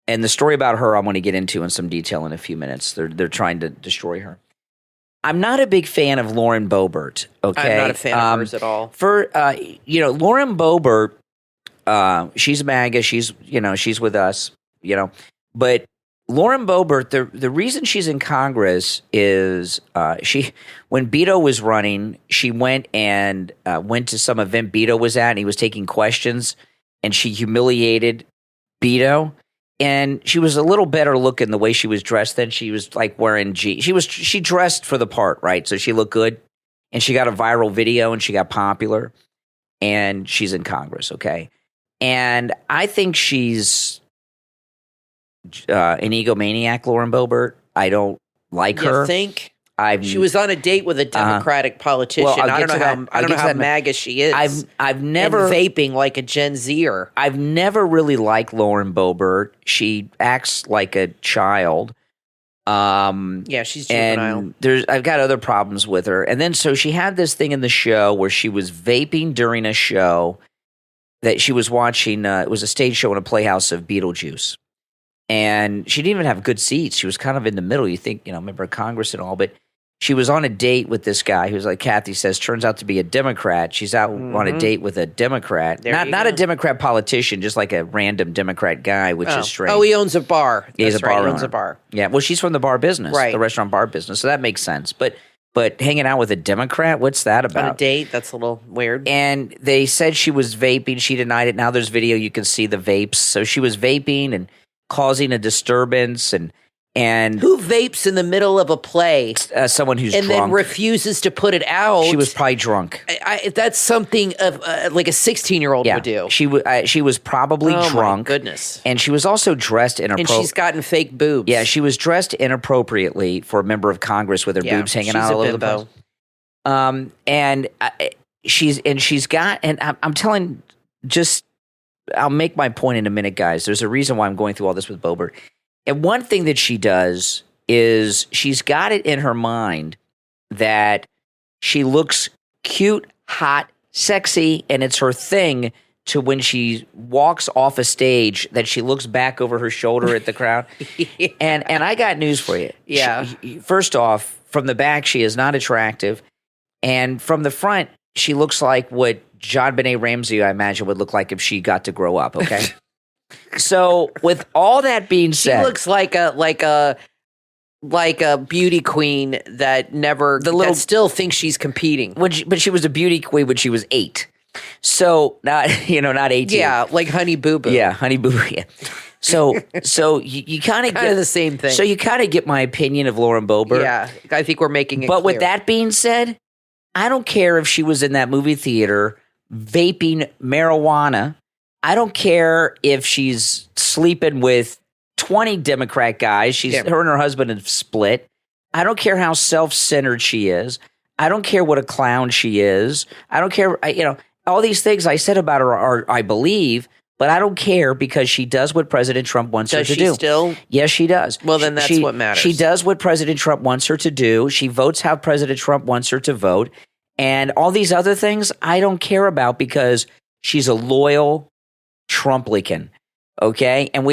And the story about her I'm going to get into in some detail in a few minutes. They're trying to destroy her. I'm not a big fan of Lauren Boebert, okay? I'm not a fan of hers at all. Lauren Boebert, she's MAGA, she's with us, but Lauren Boebert, the reason she's in Congress is when Beto was running, she went to some event Beto was at, and he was taking questions, and she humiliated Beto. And she was a little better looking the way she was dressed than she was like wearing jeans. She dressed for the part, right? So she looked good, and she got a viral video, and she got popular, and she's in Congress, okay? And I think she's an egomaniac, Lauren Boebert. I don't like her. You think? She was on a date with a Democratic politician. Well, I don't know how MAGA she is. I've never and vaping like a Gen Zer. I've never really liked Lauren Boebert. She acts like a child. She's juvenile. And I've got other problems with her. And then so she had this thing in the show where she was vaping during a show that she was watching. It was a stage show in a playhouse of Beetlejuice. And she didn't even have good seats. She was kind of in the middle. You think, member of Congress and all, but she was on a date with this guy who's like Kathy says, turns out to be a Democrat. She's out on a date with a Democrat. Not a Democrat politician, just like a random Democrat guy, which is strange. Oh, he owns a bar. He owns a bar. Yeah, well, she's from the bar business, right. The restaurant bar business, so that makes sense. But hanging out with a Democrat, what's that about? On a date? That's a little weird. And they said she was vaping. She denied it. Now there's video. You can see the vapes. So she was vaping and causing a disturbance and who vapes in the middle of a play? Someone who's drunk. And then refuses to put it out. She was probably drunk. That's something of like a 16-year-old would do. She was probably drunk. Oh, my goodness. And she was also dressed inappropriately. And she's gotten fake boobs. Yeah, she was dressed inappropriately for a member of Congress with her boobs hanging out all over the place. I'm telling, I'll make my point in a minute, guys. There's a reason why I'm going through all this with Boebert. And one thing that she does is she's got it in her mind that she looks cute, hot, sexy, and it's her thing to when she walks off a stage that she looks back over her shoulder at the crowd. And I got news for you. Yeah. First off, from the back, she is not attractive. And from the front, she looks like what John Benet Ramsey, I imagine, would look like if she got to grow up. Okay. So with all that being said, she looks like a beauty queen that that still thinks she's competing. But she was a beauty queen when she was 8. So not 18. Yeah, like Honey Boo Boo. Yeah, Honey Boo Boo. Yeah. So you kind of the same thing. So you kind of get my opinion of Lauren Boebert. Yeah, I think we're making it But clear. with that being said, I don't care if she was in that movie theater vaping marijuana. I don't care if she's sleeping with 20 Democrat guys. Her and her husband have split. I don't care how self-centered she is. I don't care what a clown she is. I don't care. All these things I said about her are I believe, but I don't care because she does what President Trump wants her to do. Does she still? Yes, she does. Well, then that's what matters. She does what President Trump wants her to do. She votes how President Trump wants her to vote. And all these other things I don't care about because she's a loyal Trumplican. Okay? And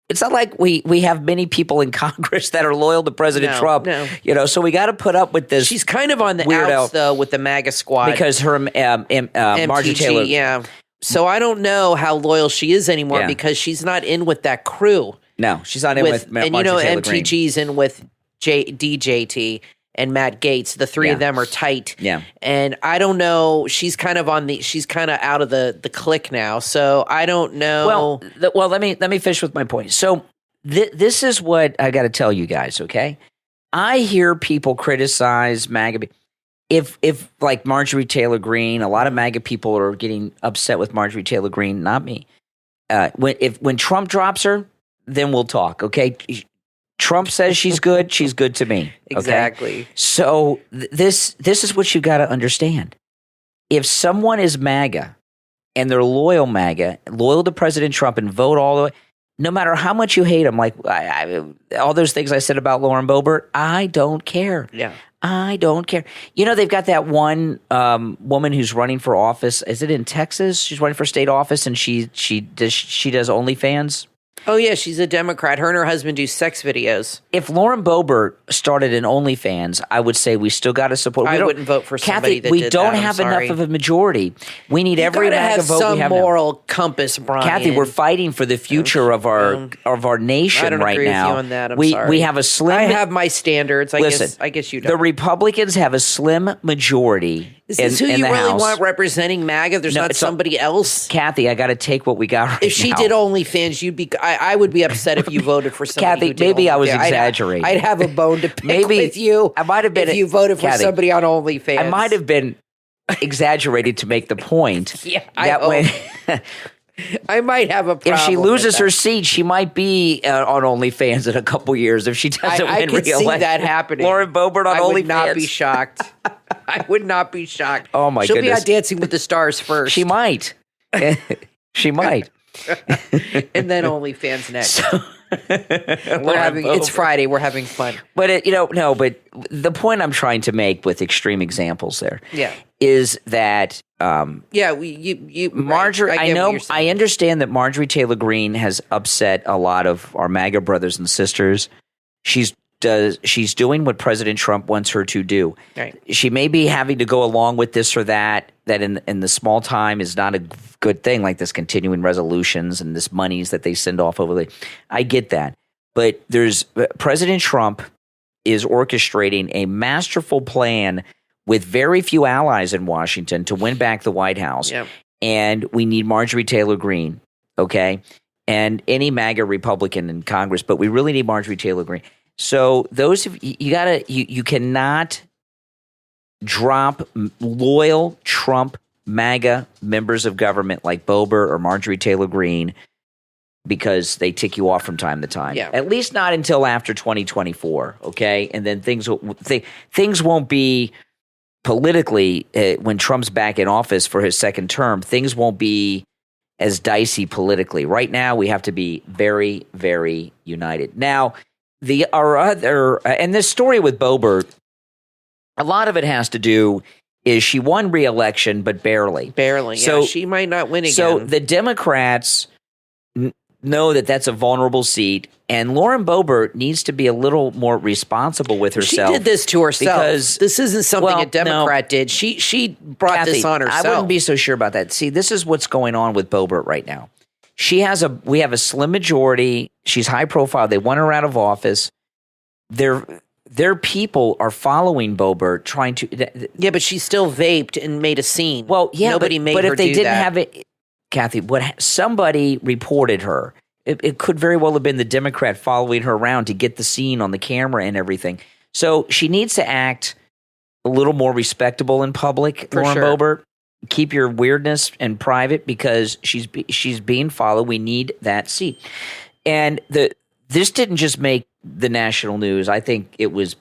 it's not like we have many people in Congress that are loyal to President Trump. No. So we got to put up with this. She's kind of on the weirdo outs, though, with the MAGA squad. Because her Marjorie Taylor. Yeah. So I don't know how loyal she is anymore because she's not in with that crew. No, she's not in with Marjorie Taylor Greene. MTG's in with DJT and Matt Gaetz. The three of them are tight. Yeah. And I don't know. She's kind of out of the clique now. So I don't know. Well, let me finish with my point. So this is what I got to tell you guys. Okay, I hear people criticize MAGA. If like Marjorie Taylor Greene, a lot of MAGA people are getting upset with Marjorie Taylor Greene, not me. When Trump drops her, then we'll talk. Okay. Trump says she's good to me. Okay? Exactly. So this is what you got to understand. If someone is MAGA and they're loyal to President Trump and vote all the way, no matter how much you hate him, like all those things I said about Lauren Boebert, I don't care. Yeah. I don't care. They've got that one woman who's running for office. Is it in Texas? She's running for state office, and she does OnlyFans. Oh, yeah, she's a Democrat. Her and her husband do sex videos. If Lauren Boebert started an OnlyFans, I would say we still got to support. I wouldn't vote for somebody that we did don't that. have enough of a majority. We need every MAGA vote we have some moral compass, Brian. Kathy, we're fighting for the future of our nation I don't right agree now. with you on that. I'm we sorry. have a slim. I have my standards. I guess you don't. The Republicans have a slim majority. Is this who in you the really House. Want representing MAGA? There's not somebody else? Kathy, I got to take what we got right now. If she did OnlyFans, I would be upset if you voted for somebody Kathy, who did maybe OnlyFans. I was exaggerating. I'd have a bone to pick with you. I might have been if you voted for Kathy, somebody on OnlyFans. I might have been exaggerated to make the point. Yeah, I might have a problem. If she loses her seat, she might be on OnlyFans in a couple years if she doesn't win I could re-election. see that happening. Lauren Boebert on OnlyFans. I would not be shocked. I would not be shocked. Oh, my She'll goodness. be on Dancing with the Stars first. She might. She might. And then OnlyFans next. It's Friday. We're having fun. But but the point I'm trying to make with extreme examples there is that Marjorie. Right. I understand that Marjorie Taylor Greene has upset a lot of our MAGA brothers and sisters. She's doing what President Trump wants her to do. Right. She may be having to go along with this or that in the small time is not a good thing, like this continuing resolutions and this monies that they send off over I get that. But President Trump is orchestrating a masterful plan with very few allies in Washington to win back the White House. Yep. And we need Marjorie Taylor Greene, okay? And any MAGA Republican in Congress, but we really need Marjorie Taylor Greene. So those of you cannot drop loyal Trump MAGA members of government like Boebert or Marjorie Taylor Greene because they tick you off from time to time. Yeah. At least not until after 2024, okay? And then things won't be politically when Trump's back in office for his second term, things won't be as dicey politically. Right now we have to be very, very united. Now, and this story with Boebert, a lot of it has to do is she won re-election, but barely. Barely. So she might not win again. So the Democrats, know that that's a vulnerable seat. And Lauren Boebert needs to be a little more responsible with herself. She did this to herself. Because this isn't something a Democrat did. She brought Kathy, this on herself. I wouldn't be so sure about that. See, this is what's going on with Boebert right now. We have a slim majority. She's high profile. They want her out of office. Their people are following Boebert, trying to. Yeah, but she still vaped and made a scene. Well, yeah, nobody made but her if they do didn't that. have it, Kathy, somebody reported her. It could very well have been the Democrat following her around to get the scene on the camera and everything. So she needs to act a little more respectable in public, For Lauren sure. Boebert. Keep your weirdness in private because she's being followed. We need that seat. And this didn't just make the national news. I think it was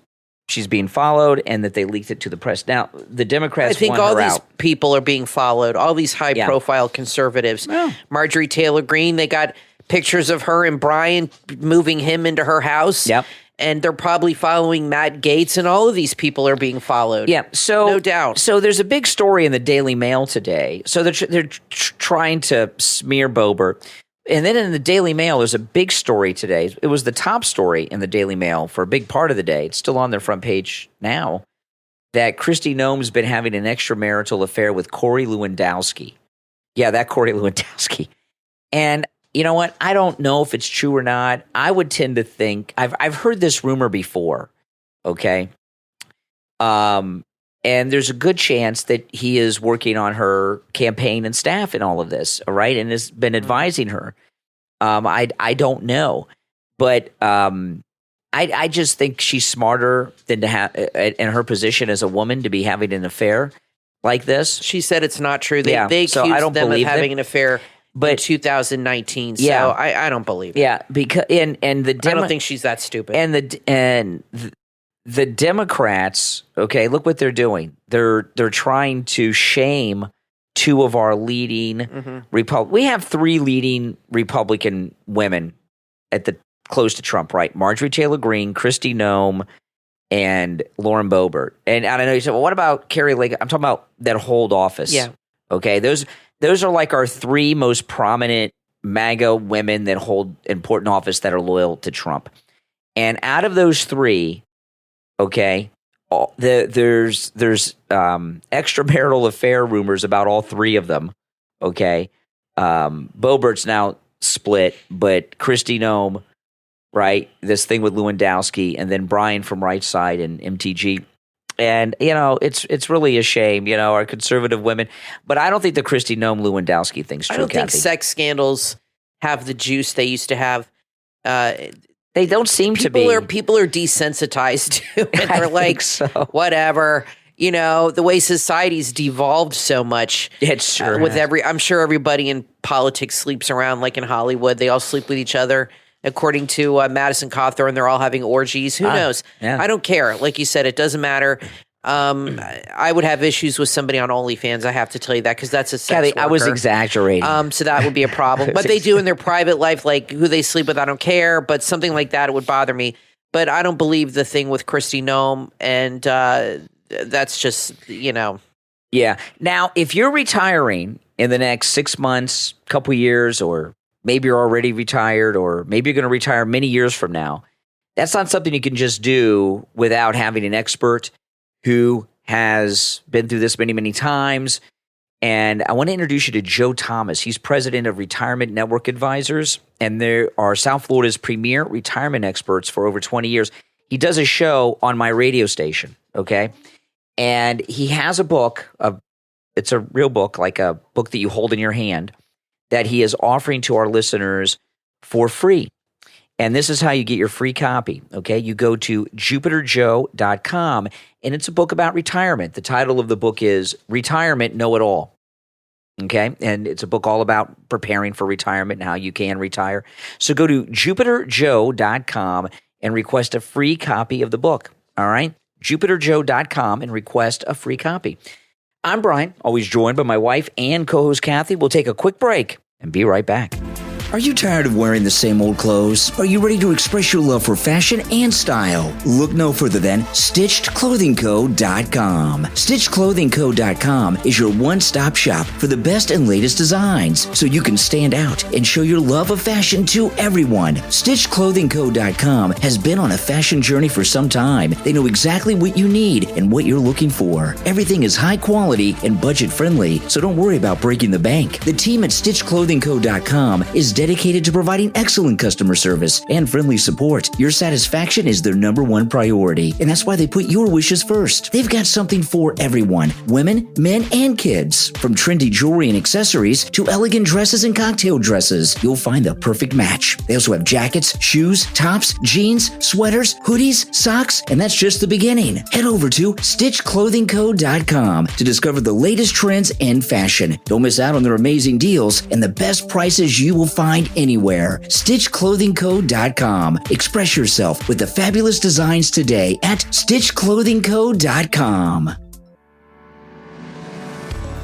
she's being followed and that they leaked it to the press. Now, the Democrats I think want all her these out. people are being followed. All these high-profile conservatives. Well. Marjorie Taylor Greene, they got pictures of her and Brian moving him into her house. Yep. And they're probably following Matt Gaetz, and all of these people are being followed. Yeah, so no doubt. So there's a big story in the Daily Mail today. So they're trying to smear Boebert. And then in the Daily Mail, there's a big story today. It was the top story in the Daily Mail for a big part of the day. It's still on their front page now. That Kristi Noem's been having an extramarital affair with Corey Lewandowski. Yeah, that Corey Lewandowski. And you know what? I don't know if it's true or not. I would tend to think I've heard this rumor before. Okay. And there's a good chance that he is working on her campaign and staff in all of this, all right, and has been advising her. I don't know, but I just think she's smarter than to have in her position as a woman to be having an affair like this. She said it's not true. They accused so I don't them of believe having it. an affair in 2019. So Yeah. I don't believe it. Yeah, because and the I don't think she's that stupid. and the Democrats, okay, look what they're doing. They're trying to shame two of our leading We have three leading Republican women close to Trump, right? Marjorie Taylor Greene, Kristi Noem, and Lauren Boebert. And I don't know, you said, well, what about Carrie Lake? I'm talking about that hold office. Yeah. Okay, those are like our three most prominent MAGA women that hold important office that are loyal to Trump. And out of those three, okay, there's extramarital affair rumors about all three of them. Okay, Boebert's now split, but Kristi Noem, right? This thing with Lewandowski, and then Brian from Right Side and MTG. And, you know, it's really a shame, you know, our conservative women. But I don't think the Kristi Noem Lewandowski thing's true, I don't think Kathy. sex scandals have the juice they used to have. They don't seem to be. People are desensitized to it. They're like, so. Whatever. You know, the way society's devolved so much. It sure with has. I'm sure everybody in politics sleeps around like in Hollywood. They all sleep with each other. According to Madison Cawthorn, they're all having orgies. Who knows? Yeah. I don't care. Like you said, it doesn't matter. I would have issues with somebody on OnlyFans. I have to tell you that because that's a sex Kathy, worker. I was exaggerating. So that would be a problem. But they do in their private life, like who they sleep with, I don't care. But something like that, it would bother me. But I don't believe the thing with Kristi Noem. And that's just, you know. Yeah. Now, if you're retiring in the next 6 months, couple years, or maybe you're already retired, or maybe you're going to retire many years from now, that's not something you can just do without having an expert who has been through this many, many times. And I want to introduce you to Joe Thomas. He's president of Retirement Network Advisors, and they are South Florida's premier retirement experts for over 20 years. He does a show on my radio station, okay? And he has a book, it's a real book, like a book that you hold in your hand, that he is offering to our listeners for free. And this is how you get your free copy, okay? You go to JupiterJoe.com, and it's a book about retirement. The title of the book is Retirement Know-It-All, okay? And it's a book all about preparing for retirement and how you can retire. So go to JupiterJoe.com and request a free copy of the book, all right? JupiterJoe.com and request a free copy. I'm Brian, always joined by my wife and co-host Kathy. We'll take a quick break and be right back. Are you tired of wearing the same old clothes? Are you ready to express your love for fashion and style? Look no further than StitchedClothingCo.com. StitchedClothingCo.com is your one-stop shop for the best and latest designs, so you can stand out and show your love of fashion to everyone. StitchedClothingCo.com has been on a fashion journey for some time. They know exactly what you need and what you're looking for. Everything is high quality and budget friendly, so don't worry about breaking the bank. The team at StitchedClothingCo.com is dedicated to providing excellent customer service and friendly support. Your satisfaction is their number one priority, and that's why they put your wishes first. They've got something for everyone, women, men, and kids. From trendy jewelry and accessories to elegant dresses and cocktail dresses, you'll find the perfect match. They also have jackets, shoes, tops, jeans, sweaters, hoodies, socks, and that's just the beginning. Head over to StitchedClothingCo.com to discover the latest trends and fashion. Don't miss out on their amazing deals and the best prices you will find anywhere. StitchedClothingCo.com. Express yourself with the fabulous designs today at StitchedClothingCo.com.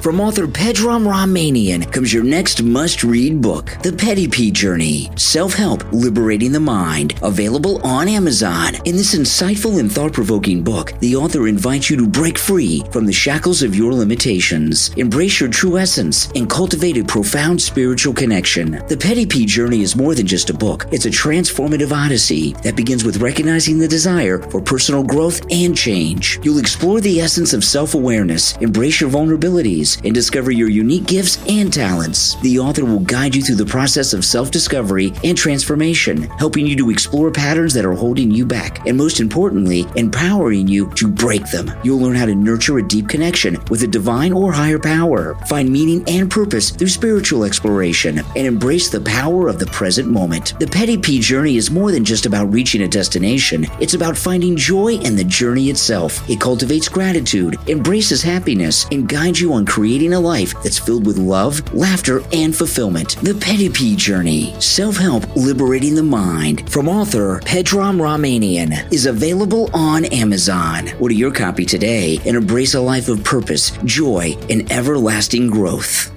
From author Pedram Rahmanian comes your next must-read book, The Petty P Journey, Self-Help Liberating the Mind, available on Amazon. In this insightful and thought-provoking book, the author invites you to break free from the shackles of your limitations, embrace your true essence, and cultivate a profound spiritual connection. The Petty P Journey is more than just a book. It's a transformative odyssey that begins with recognizing the desire for personal growth and change. You'll explore the essence of self-awareness, embrace your vulnerabilities, and discover your unique gifts and talents. The author will guide you through the process of self-discovery and transformation, helping you to explore patterns that are holding you back, and most importantly, empowering you to break them. You'll learn how to nurture a deep connection with a divine or higher power, find meaning and purpose through spiritual exploration, and embrace the power of the present moment. The Petty P Journey is more than just about reaching a destination. It's about finding joy in the journey itself. It cultivates gratitude, embraces happiness, and guides you on creating a life that's filled with love, laughter, and fulfillment. The Petty P Journey, Self-Help Liberating the Mind, from author Pedram Rahmanian, is available on Amazon. Order your copy today and embrace a life of purpose, joy, and everlasting growth.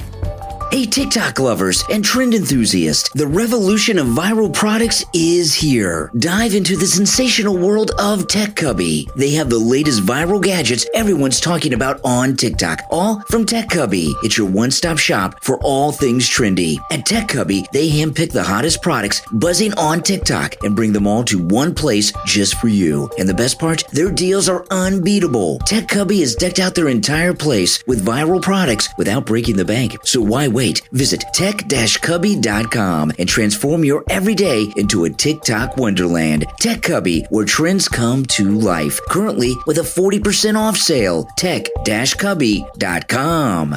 Hey TikTok lovers and trend enthusiasts, the revolution of viral products is here. Dive into the sensational world of TechCubby. They have the latest viral gadgets everyone's talking about on TikTok, all from TechCubby. It's your one-stop shop for all things trendy. At TechCubby, they handpick the hottest products buzzing on TikTok and bring them all to one place just for you. And the best part, their deals are unbeatable. TechCubby has decked out their entire place with viral products without breaking the bank. So why wait? Visit tech-cubby.com and transform your everyday into a TikTok wonderland. TechCubby, where trends come to life. Currently with a 40% off sale. tech-cubby.com.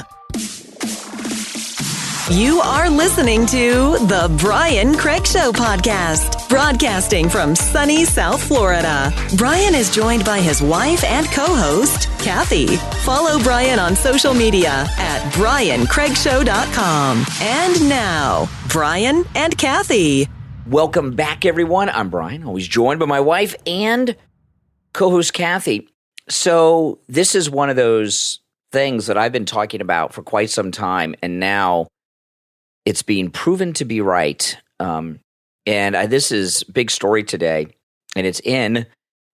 You are listening to The Brian Craig Show podcast, broadcasting from sunny South Florida. Brian is joined by his wife and co-host, Kathy. Follow Brian on social media at BrianCraigShow.com. And now, Brian and Kathy. Welcome back, everyone. I'm Brian, always joined by my wife and co-host Kathy. So this is one of those things that I've been talking about for quite some time, and now it's being proven to be right. This is a big story today, and it's in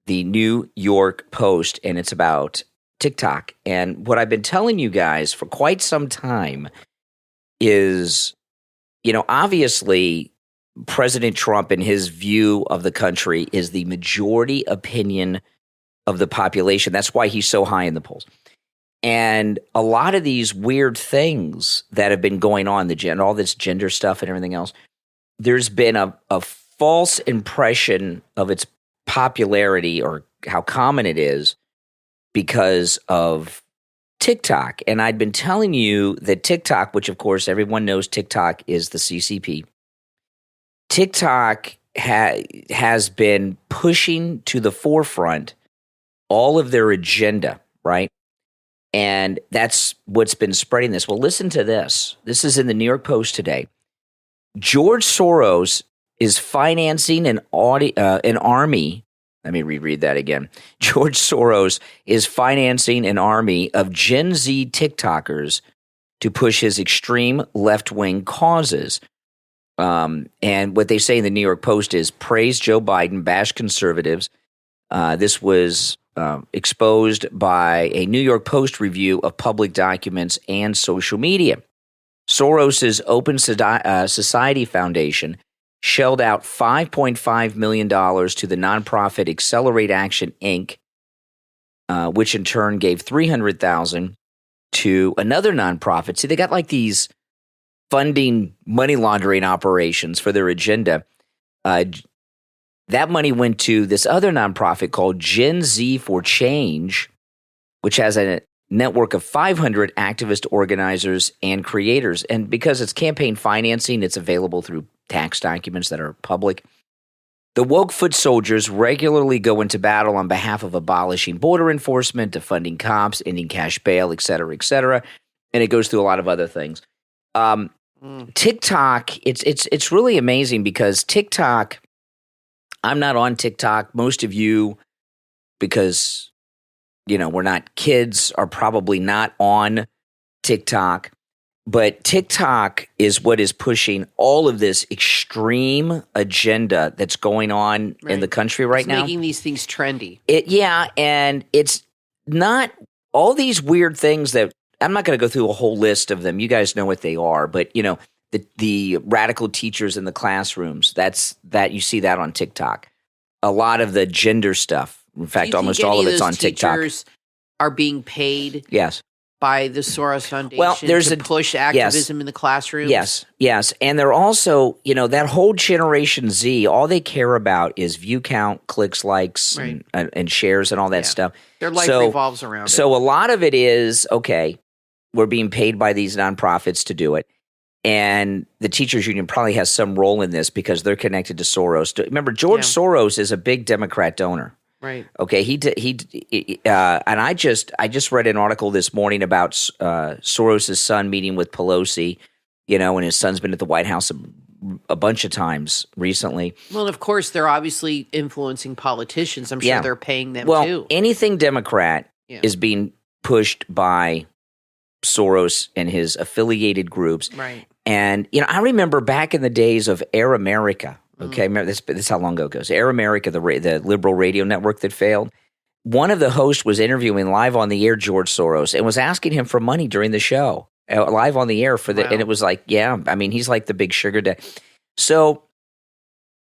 the New York Post, and it's about TikTok. And what I've been telling you guys for quite some time is, obviously President Trump and his view of the country is the majority opinion of the population. That's why he's so high in the polls. And a lot of these weird things that have been going on, all this gender stuff and everything else, there's been a false impression of its popularity or how common it is because of TikTok. And I'd been telling you that TikTok, which of course everyone knows TikTok is the CCP, TikTok has been pushing to the forefront all of their agenda, right? And that's what's been spreading this. Well, listen to this. This is in the New York Post today. George Soros is financing an army. Let me reread that again. George Soros is financing an army of Gen Z TikTokers to push his extreme left-wing causes. And what they say in the New York Post is praise Joe Biden, bash conservatives. This was exposed by a New York Post review of public documents and social media. Soros's Open Society Foundation shelled out $5.5 million to the nonprofit Accelerate Action, Inc., which in turn gave $300,000 to another nonprofit. See, they got like these funding money laundering operations for their agenda. That money went to this other nonprofit called Gen Z for Change, which has a network of 500 activist organizers and creators. And because it's campaign financing, it's available through tax documents that are public. The woke foot soldiers regularly go into battle on behalf of abolishing border enforcement, defunding cops, ending cash bail, et cetera, and it goes through a lot of other things. TikTok, it's really amazing because TikTok, I'm not on TikTok. Most of you, because we're not kids, are probably not on TikTok. But TikTok is what is pushing all of this extreme agenda that's going on in the country right now. It's making these things trendy. And it's not all these weird things that I'm not going to go through a whole list of them. You guys know what they are. But, the radical teachers in the classrooms, that you see that on TikTok. A lot of the gender stuff. In fact, almost all of it's on TikTok. Teachers are being paid. Yes. By the Soros Foundation to push activism in the classrooms? Yes. And they're also, that whole Generation Z, all they care about is view count, clicks, likes, and shares and all that stuff. Their life revolves around it. So a lot of it is, okay, we're being paid by these nonprofits to do it. And the teachers union probably has some role in this because they're connected to Soros. Remember, George Soros is a big Democrat donor. Right. Okay. And I just read an article this morning about Soros's son meeting with Pelosi, and his son's been at the White House a bunch of times recently. Well, and of course, they're obviously influencing politicians. I'm sure they're paying them too. Well, anything Democrat is being pushed by Soros and his affiliated groups. Right. And, I remember back in the days of Air America. Okay, remember this is how long ago it goes. Air America, the liberal radio network that failed. One of the hosts was interviewing live on the air George Soros and was asking him for money during the show, live on the air and it was like, he's like the big sugar daddy. So,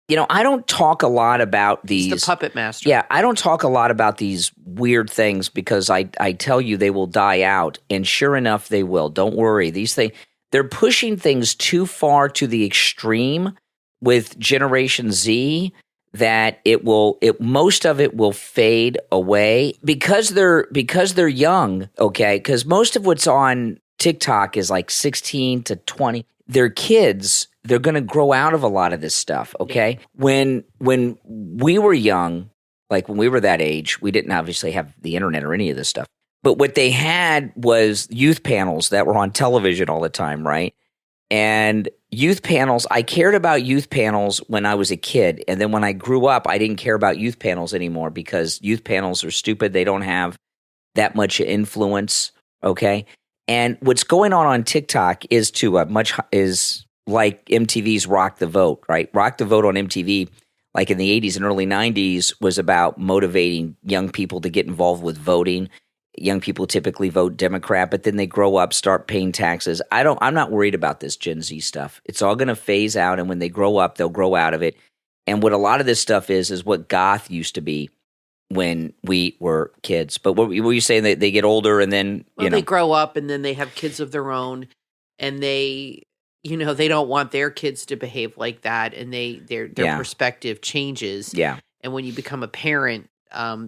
I don't talk a lot about these. He's the puppet master. Yeah, I don't talk a lot about these weird things because I tell you they will die out, and sure enough, they will. Don't worry. These things, they're pushing things too far to the extreme with Generation Z that most of it will fade away because they're young, okay? Because most of what's on TikTok is like 16 to 20. They're kids. They're going to grow out of a lot of this stuff, okay? When we were young, like when we were that age, we didn't obviously have the internet or any of this stuff. But what they had was youth panels that were on television all the time, right? And youth panels, I cared about youth panels when I was a kid. And then when I grew up, I didn't care about youth panels anymore because youth panels are stupid. They don't have that much influence, okay? And what's going on TikTok is is like MTV's Rock the Vote, right? Rock the Vote on MTV, like in the 80s and early 90s, was about motivating young people to get involved with voting. Young people typically vote Democrat, but then they grow up, start paying taxes. I'm not worried about this Gen Z stuff. It's all going to phase out, and when they grow up, they'll grow out of it. And what a lot of this stuff is what goth used to be when we were kids. But what were you saying? That they get older and then they grow up and then they have kids of their own, and they don't want their kids to behave like that, and their perspective changes. Yeah. And when you become a parent,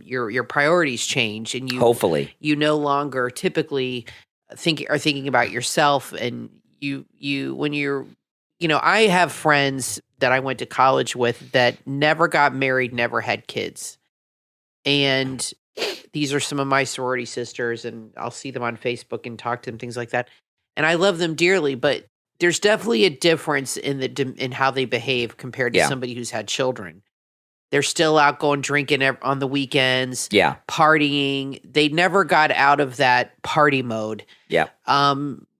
your priorities change, and hopefully you no longer typically thinking about yourself, and I have friends that I went to college with that never got married, never had kids, and these are some of my sorority sisters, and I'll see them on Facebook and talk to them, things like that, and I love them dearly, but there's definitely a difference in how they behave compared to somebody who's had children. They're still out going drinking on the weekends, partying. They never got out of that party mode. Yeah.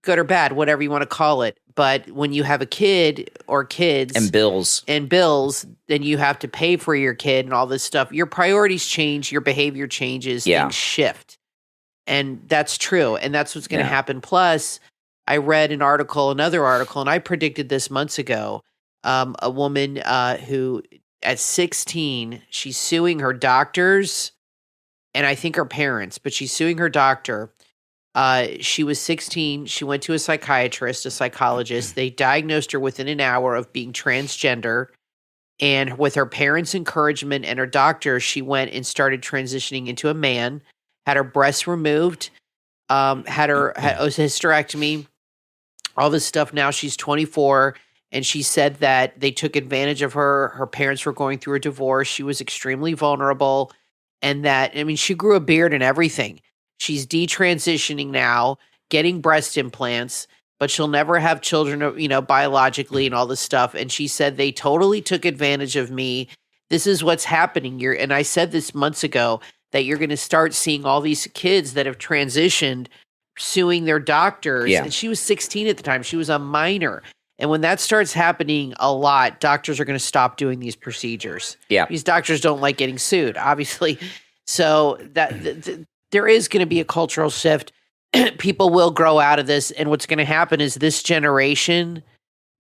Good or bad, whatever you want to call it. But when you have a kid or kids and bills, then you have to pay for your kid and all this stuff. Your priorities change, your behavior changes, things shift. And that's true. And that's what's going to happen. Plus, I read another article, and I predicted this months ago. A woman who at 16, she's suing her doctors and I think her parents, but she's suing her doctor. She was 16. She went to a psychologist. They diagnosed her within an hour of being transgender. And with her parents' encouragement and her doctor, she went and started transitioning into a man, had her breasts removed, had a hysterectomy, all this stuff. Now she's 24. And she said that they took advantage of her. Her parents were going through a divorce. She was extremely vulnerable. And that, I mean, she grew a beard and everything. She's detransitioning now, getting breast implants, but she'll never have children, biologically and all this stuff. And she said they totally took advantage of me. This is what's happening. And I said this months ago, that you're going to start seeing all these kids that have transitioned suing their doctors. Yeah. And she was 16 at the time. She was a minor. And when that starts happening a lot, doctors are going to stop doing these procedures. Yeah. These doctors don't like getting sued, obviously. So there is going to be a cultural shift. People will grow out of this. And what's going to happen is this generation,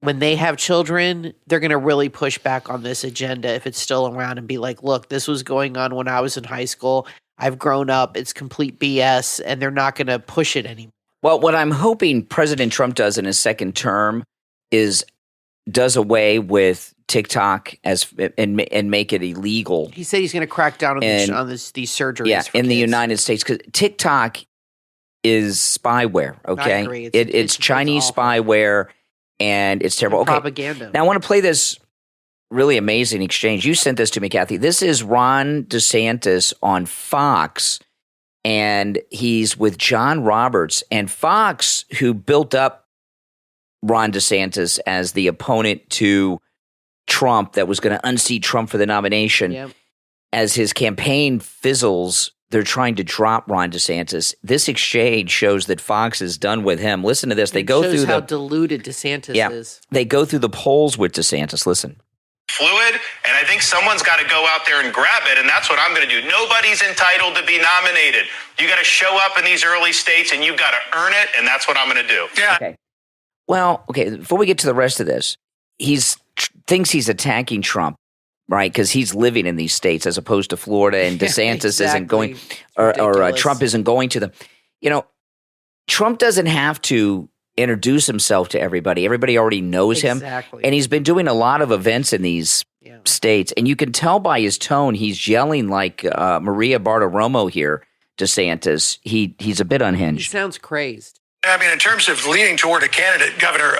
when they have children, they're going to really push back on this agenda if it's still around and be like, look, this was going on when I was in high school. I've grown up. It's complete BS. And they're not going to push it anymore. Well, what I'm hoping President Trump does in his second term does away with TikTok and make it illegal. He said he's going to crack down on these surgeries. Yeah, for in kids. The United States, because TikTok is spyware. Okay, I agree. It's Chinese spyware, and it's terrible. Okay, propaganda. Now I want to play this really amazing exchange. You sent this to me, Kathy. This is Ron DeSantis on Fox, and he's with John Roberts, and Fox, who built up Ron DeSantis as the opponent to Trump that was going to unseat Trump for the nomination. Yep. As his campaign fizzles, they're trying to drop Ron DeSantis. This exchange shows that Fox is done with him. Listen to this. They go through how deluded DeSantis is. They go through the polls with DeSantis. Listen. Fluid, and I think someone's got to go out there and grab it, and that's what I'm going to do. Nobody's entitled to be nominated. You got to show up in these early states, and you've got to earn it, and that's what I'm going to do. Yeah. Okay. Well, okay, before we get to the rest of this, thinks he's attacking Trump, right? Because he's living in these states as opposed to Florida, and DeSantis isn't going, or Trump isn't going to them. Trump doesn't have to introduce himself to everybody. Everybody already knows him. And he's been doing a lot of events in these states. And you can tell by his tone, he's yelling like Maria Bartiromo here, DeSantis. He's a bit unhinged. He sounds crazed. I mean, in terms of leaning toward a candidate, Governor,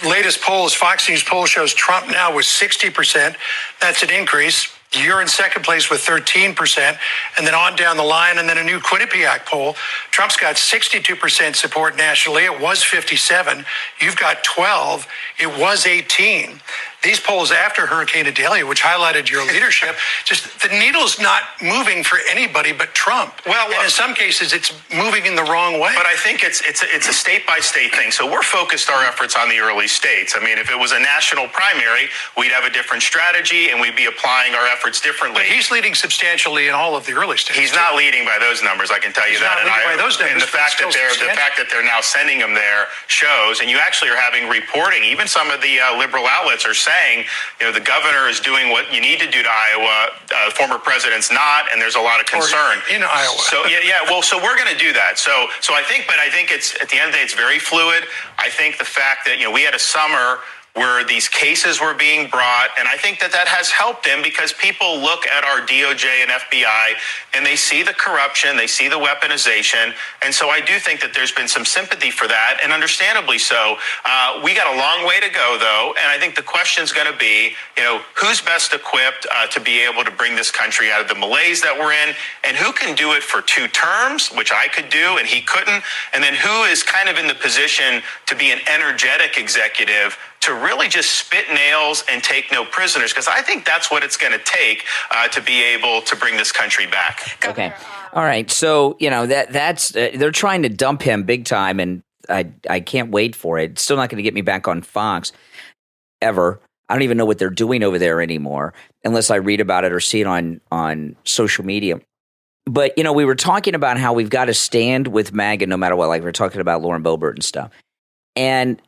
latest polls, Fox News poll shows Trump now with 60%. That's an increase. You're in second place with 13%, and then on down the line, and then a new Quinnipiac poll. Trump's got 62% support nationally. It was 57. You've got 12. It was 18. These polls after Hurricane Idalia, which highlighted your leadership, just the needle's not moving for anybody but Trump. Well, and in some cases, it's moving in the wrong way. But I think it's a state-by-state thing. So we're focused our efforts on the early states. I mean, if it was a national primary, we'd have a different strategy, and we'd be applying our efforts differently. But he's leading substantially in all of the early states. He's not leading by those numbers, I can tell you that. And the fact that they're now sending him there shows, and you actually are having reporting, even some of the liberal outlets are saying, the governor is doing what you need to do to Iowa. Former president's not, and there's a lot of concern in Iowa. So so we're going to do that. So I think it's at the end of the day, it's very fluid. I think the fact that we had a summer where these cases were being brought, and I think that has helped him because people look at our DOJ and FBI and they see the corruption, they see the weaponization, and so I do think that there's been some sympathy for that, and understandably so. We got a long way to go, though, and I think the question's going to be, who's best equipped to be able to bring this country out of the malaise that we're in, and who can do it for 2 terms, which I could do and he couldn't, and then who is kind of in the position to be an energetic executive to really just spit nails and take no prisoners, because I think that's what it's going to take to be able to bring this country back. Okay. All right. So, that's they're trying to dump him big time. And I can't wait for it. It's still not going to get me back on Fox ever. I don't even know what they're doing over there anymore unless I read about it or see it on social media. But, we were talking about how we've got to stand with MAGA no matter what. Like we're talking about Lauren Boebert and stuff. And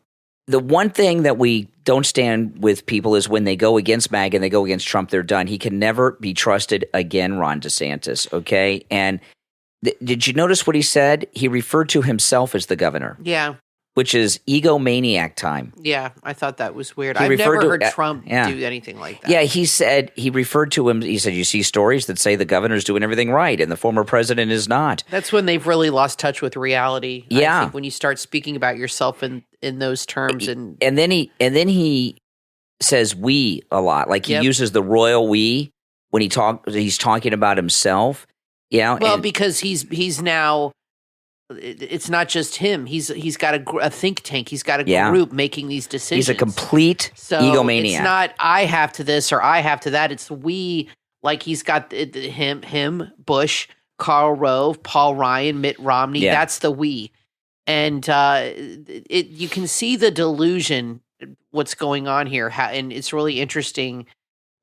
the one thing that we don't stand with people is when they go against MAGA and they go against Trump, they're done. He can never be trusted again, Ron DeSantis, okay? And did you notice what he said? He referred to himself as the governor. Yeah. Which is egomaniac time. Yeah, I thought that was weird. I've never heard Trump do anything like that. Yeah, he referred to him, he said, you see stories that say the governor's doing everything right and the former president is not. That's when they've really lost touch with reality. Yeah. I think when you start speaking about yourself in those terms. And then he says we a lot. Like he uses the royal we when he's talking about himself. Yeah. Well, because he's now... It's not just him. He's got a think tank. He's got a group making these decisions. He's a complete egomaniac. It's not I have to this or I have to that. It's we. Like he's got him, Bush, Karl Rove, Paul Ryan, Mitt Romney. Yeah. That's the we. And you can see the delusion. What's going on here? And it's really interesting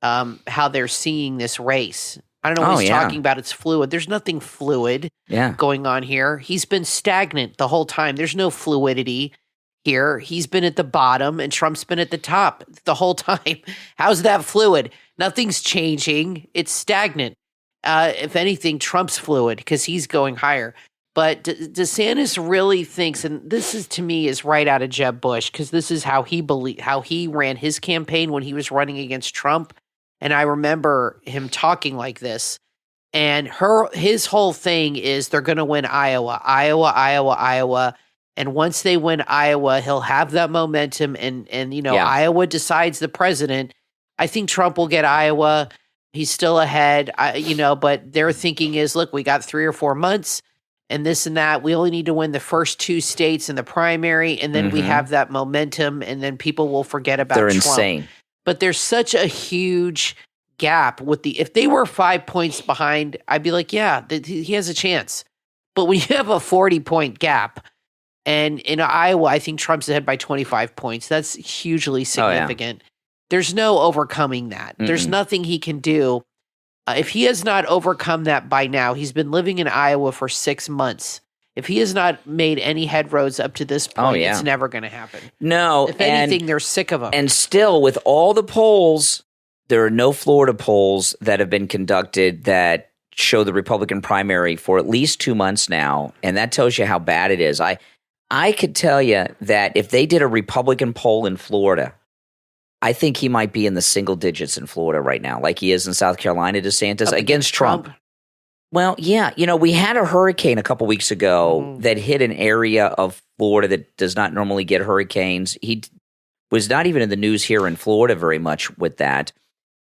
how they're seeing this race. I don't know what he's talking about. It's fluid. There's nothing fluid going on here. He's been stagnant the whole time. There's no fluidity here. He's been at the bottom and Trump's been at the top the whole time. How's that fluid? Nothing's changing. It's stagnant. If anything, Trump's fluid because he's going higher. But DeSantis really thinks, and this is to me is right out of Jeb Bush because this is how he ran his campaign when he was running against Trump. And I remember him talking like this. And his whole thing is they're going to win Iowa. And once they win Iowa, he'll have that momentum. And Iowa decides the president. I think Trump will get Iowa. He's still ahead, but their thinking is, look, we got 3 or 4 months and this and that. We only need to win the first 2 states in the primary. And then we have that momentum. And then people will forget about Trump. They're insane. But there's such a huge gap if they were 5 points behind, I'd be like, yeah, he has a chance. But when you have a 40-point gap, and in Iowa, I think Trump's ahead by 25 points. That's hugely significant. There's no overcoming that. There's nothing he can do. If he has not overcome that by now, he's been living in Iowa for 6 months. If he has not made any headroads up to this point, it's never going to happen. No. If anything, they're sick of him. And still, with all the polls, there are no Florida polls that have been conducted that show the Republican primary for at least 2 months now. And that tells you how bad it is. I could tell you that if they did a Republican poll in Florida, I think he might be in the single digits in Florida right now, like he is in South Carolina, DeSantis, against Trump. Well, yeah. We had a hurricane a couple weeks ago that hit an area of Florida that does not normally get hurricanes. He was not even in the news here in Florida very much with that.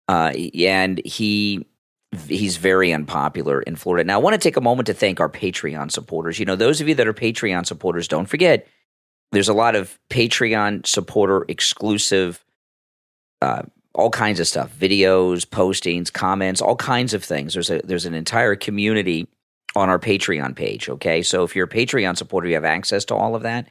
And he's very unpopular in Florida. Now, I want to take a moment to thank our Patreon supporters. Those of you that are Patreon supporters, don't forget, there's a lot of Patreon supporter exclusive all kinds of stuff, videos, postings, comments, all kinds of things. There's an entire community on our Patreon page, okay? So if you're a Patreon supporter, you have access to all of that.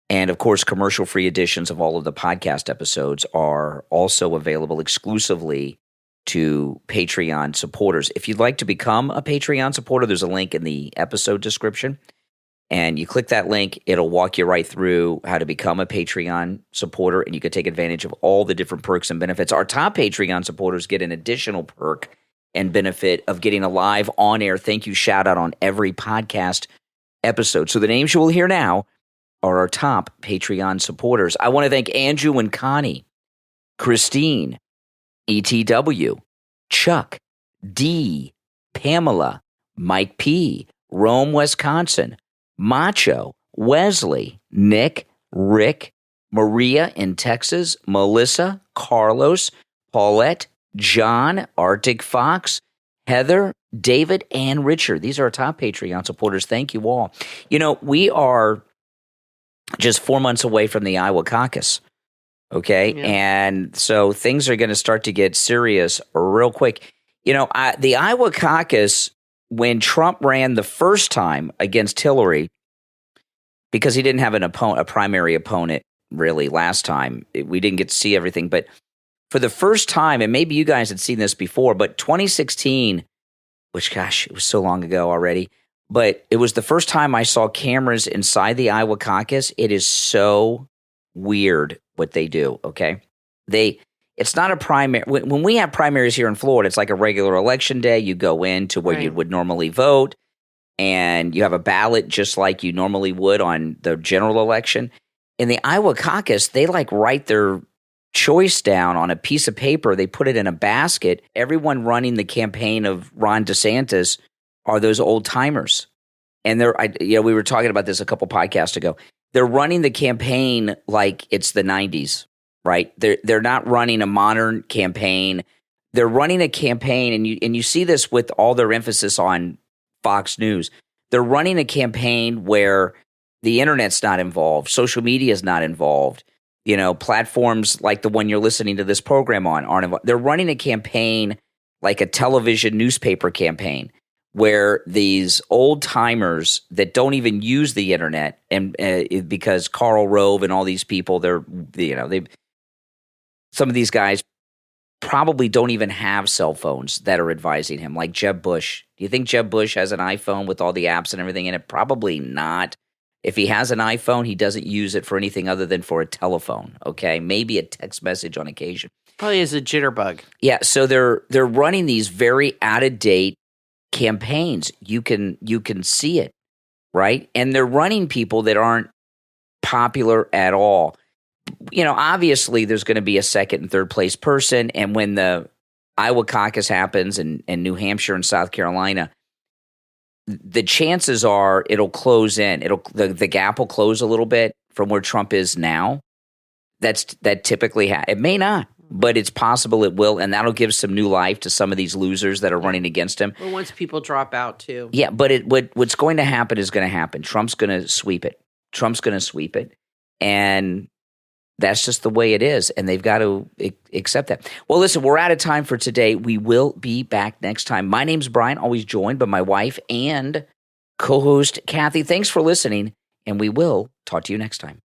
And, of course, commercial-free editions of all of the podcast episodes are also available exclusively to Patreon supporters. If you'd like to become a Patreon supporter, there's a link in the episode description. And you click that link, it'll walk you right through how to become a Patreon supporter, and you can take advantage of all the different perks and benefits. Our top Patreon supporters get an additional perk and benefit of getting a live on-air thank you shout-out on every podcast episode. So the names you will hear now are our top Patreon supporters. I want to thank Andrew and Connie, Christine, ETW, Chuck, D, Pamela, Mike P, Rome, Wisconsin, Macho, Wesley, Nick, Rick, Maria in Texas, Melissa, Carlos, Paulette, John, ActicFox, Heather, David, and Richard. These are our top Patreon supporters. Thank you all. We are just 4 months away from the Iowa caucus, okay? Yeah. And so things are going to start to get serious real quick. The Iowa caucus, when Trump ran the first time against Hillary, because he didn't have a primary opponent really last time. We didn't get to see everything, but for the first time, and maybe you guys had seen this before, but 2016, which gosh, it was so long ago already, but it was the first time I saw cameras inside the Iowa caucus. It is so weird what they do, okay? It's not a primary. When we have primaries here in Florida, it's like a regular election day. You go in to where you would normally vote, and you have a ballot just like you normally would on the general election. In the Iowa caucus, they like write their choice down on a piece of paper. They put it in a basket. Everyone running the campaign of Ron DeSantis are those old timers. And we were talking about this a couple podcasts ago. They're running the campaign like it's the 90s, right? They're not running a modern campaign. They're running a campaign, and you see this with all their emphasis on Fox News. They're running a campaign where the internet's not involved, social media is not involved. Platforms like the one you're listening to this program on aren't involved. They're running a campaign like a television newspaper campaign, where these old timers that don't even use the internet, and because Karl Rove and all these people, some of these guys probably don't even have cell phones that are advising him, like Jeb Bush. Do you think Jeb Bush has an iPhone with all the apps and everything in it? Probably not. If he has an iPhone, he doesn't use it for anything other than for a telephone, okay? Maybe a text message on occasion. Probably is a jitterbug. Yeah, so they're running these very out-of-date campaigns. You can see it, right? And they're running people that aren't popular at all. Obviously there's going to be a second and third place person, and when the Iowa caucus happens and New Hampshire and South Carolina, the chances are it'll close in. The gap will close a little bit from where Trump is now. That typically it may not, but it's possible it will, and that'll give some new life to some of these losers that are running against him. Well, once people drop out too. Yeah, but what's going to happen is going to happen. Trump's going to sweep it, and that's just the way it is, and they've got to accept that. Well, listen, we're out of time for today. We will be back next time. My name's Brian, always joined by my wife and co-host Kathy. Thanks for listening, and we will talk to you next time.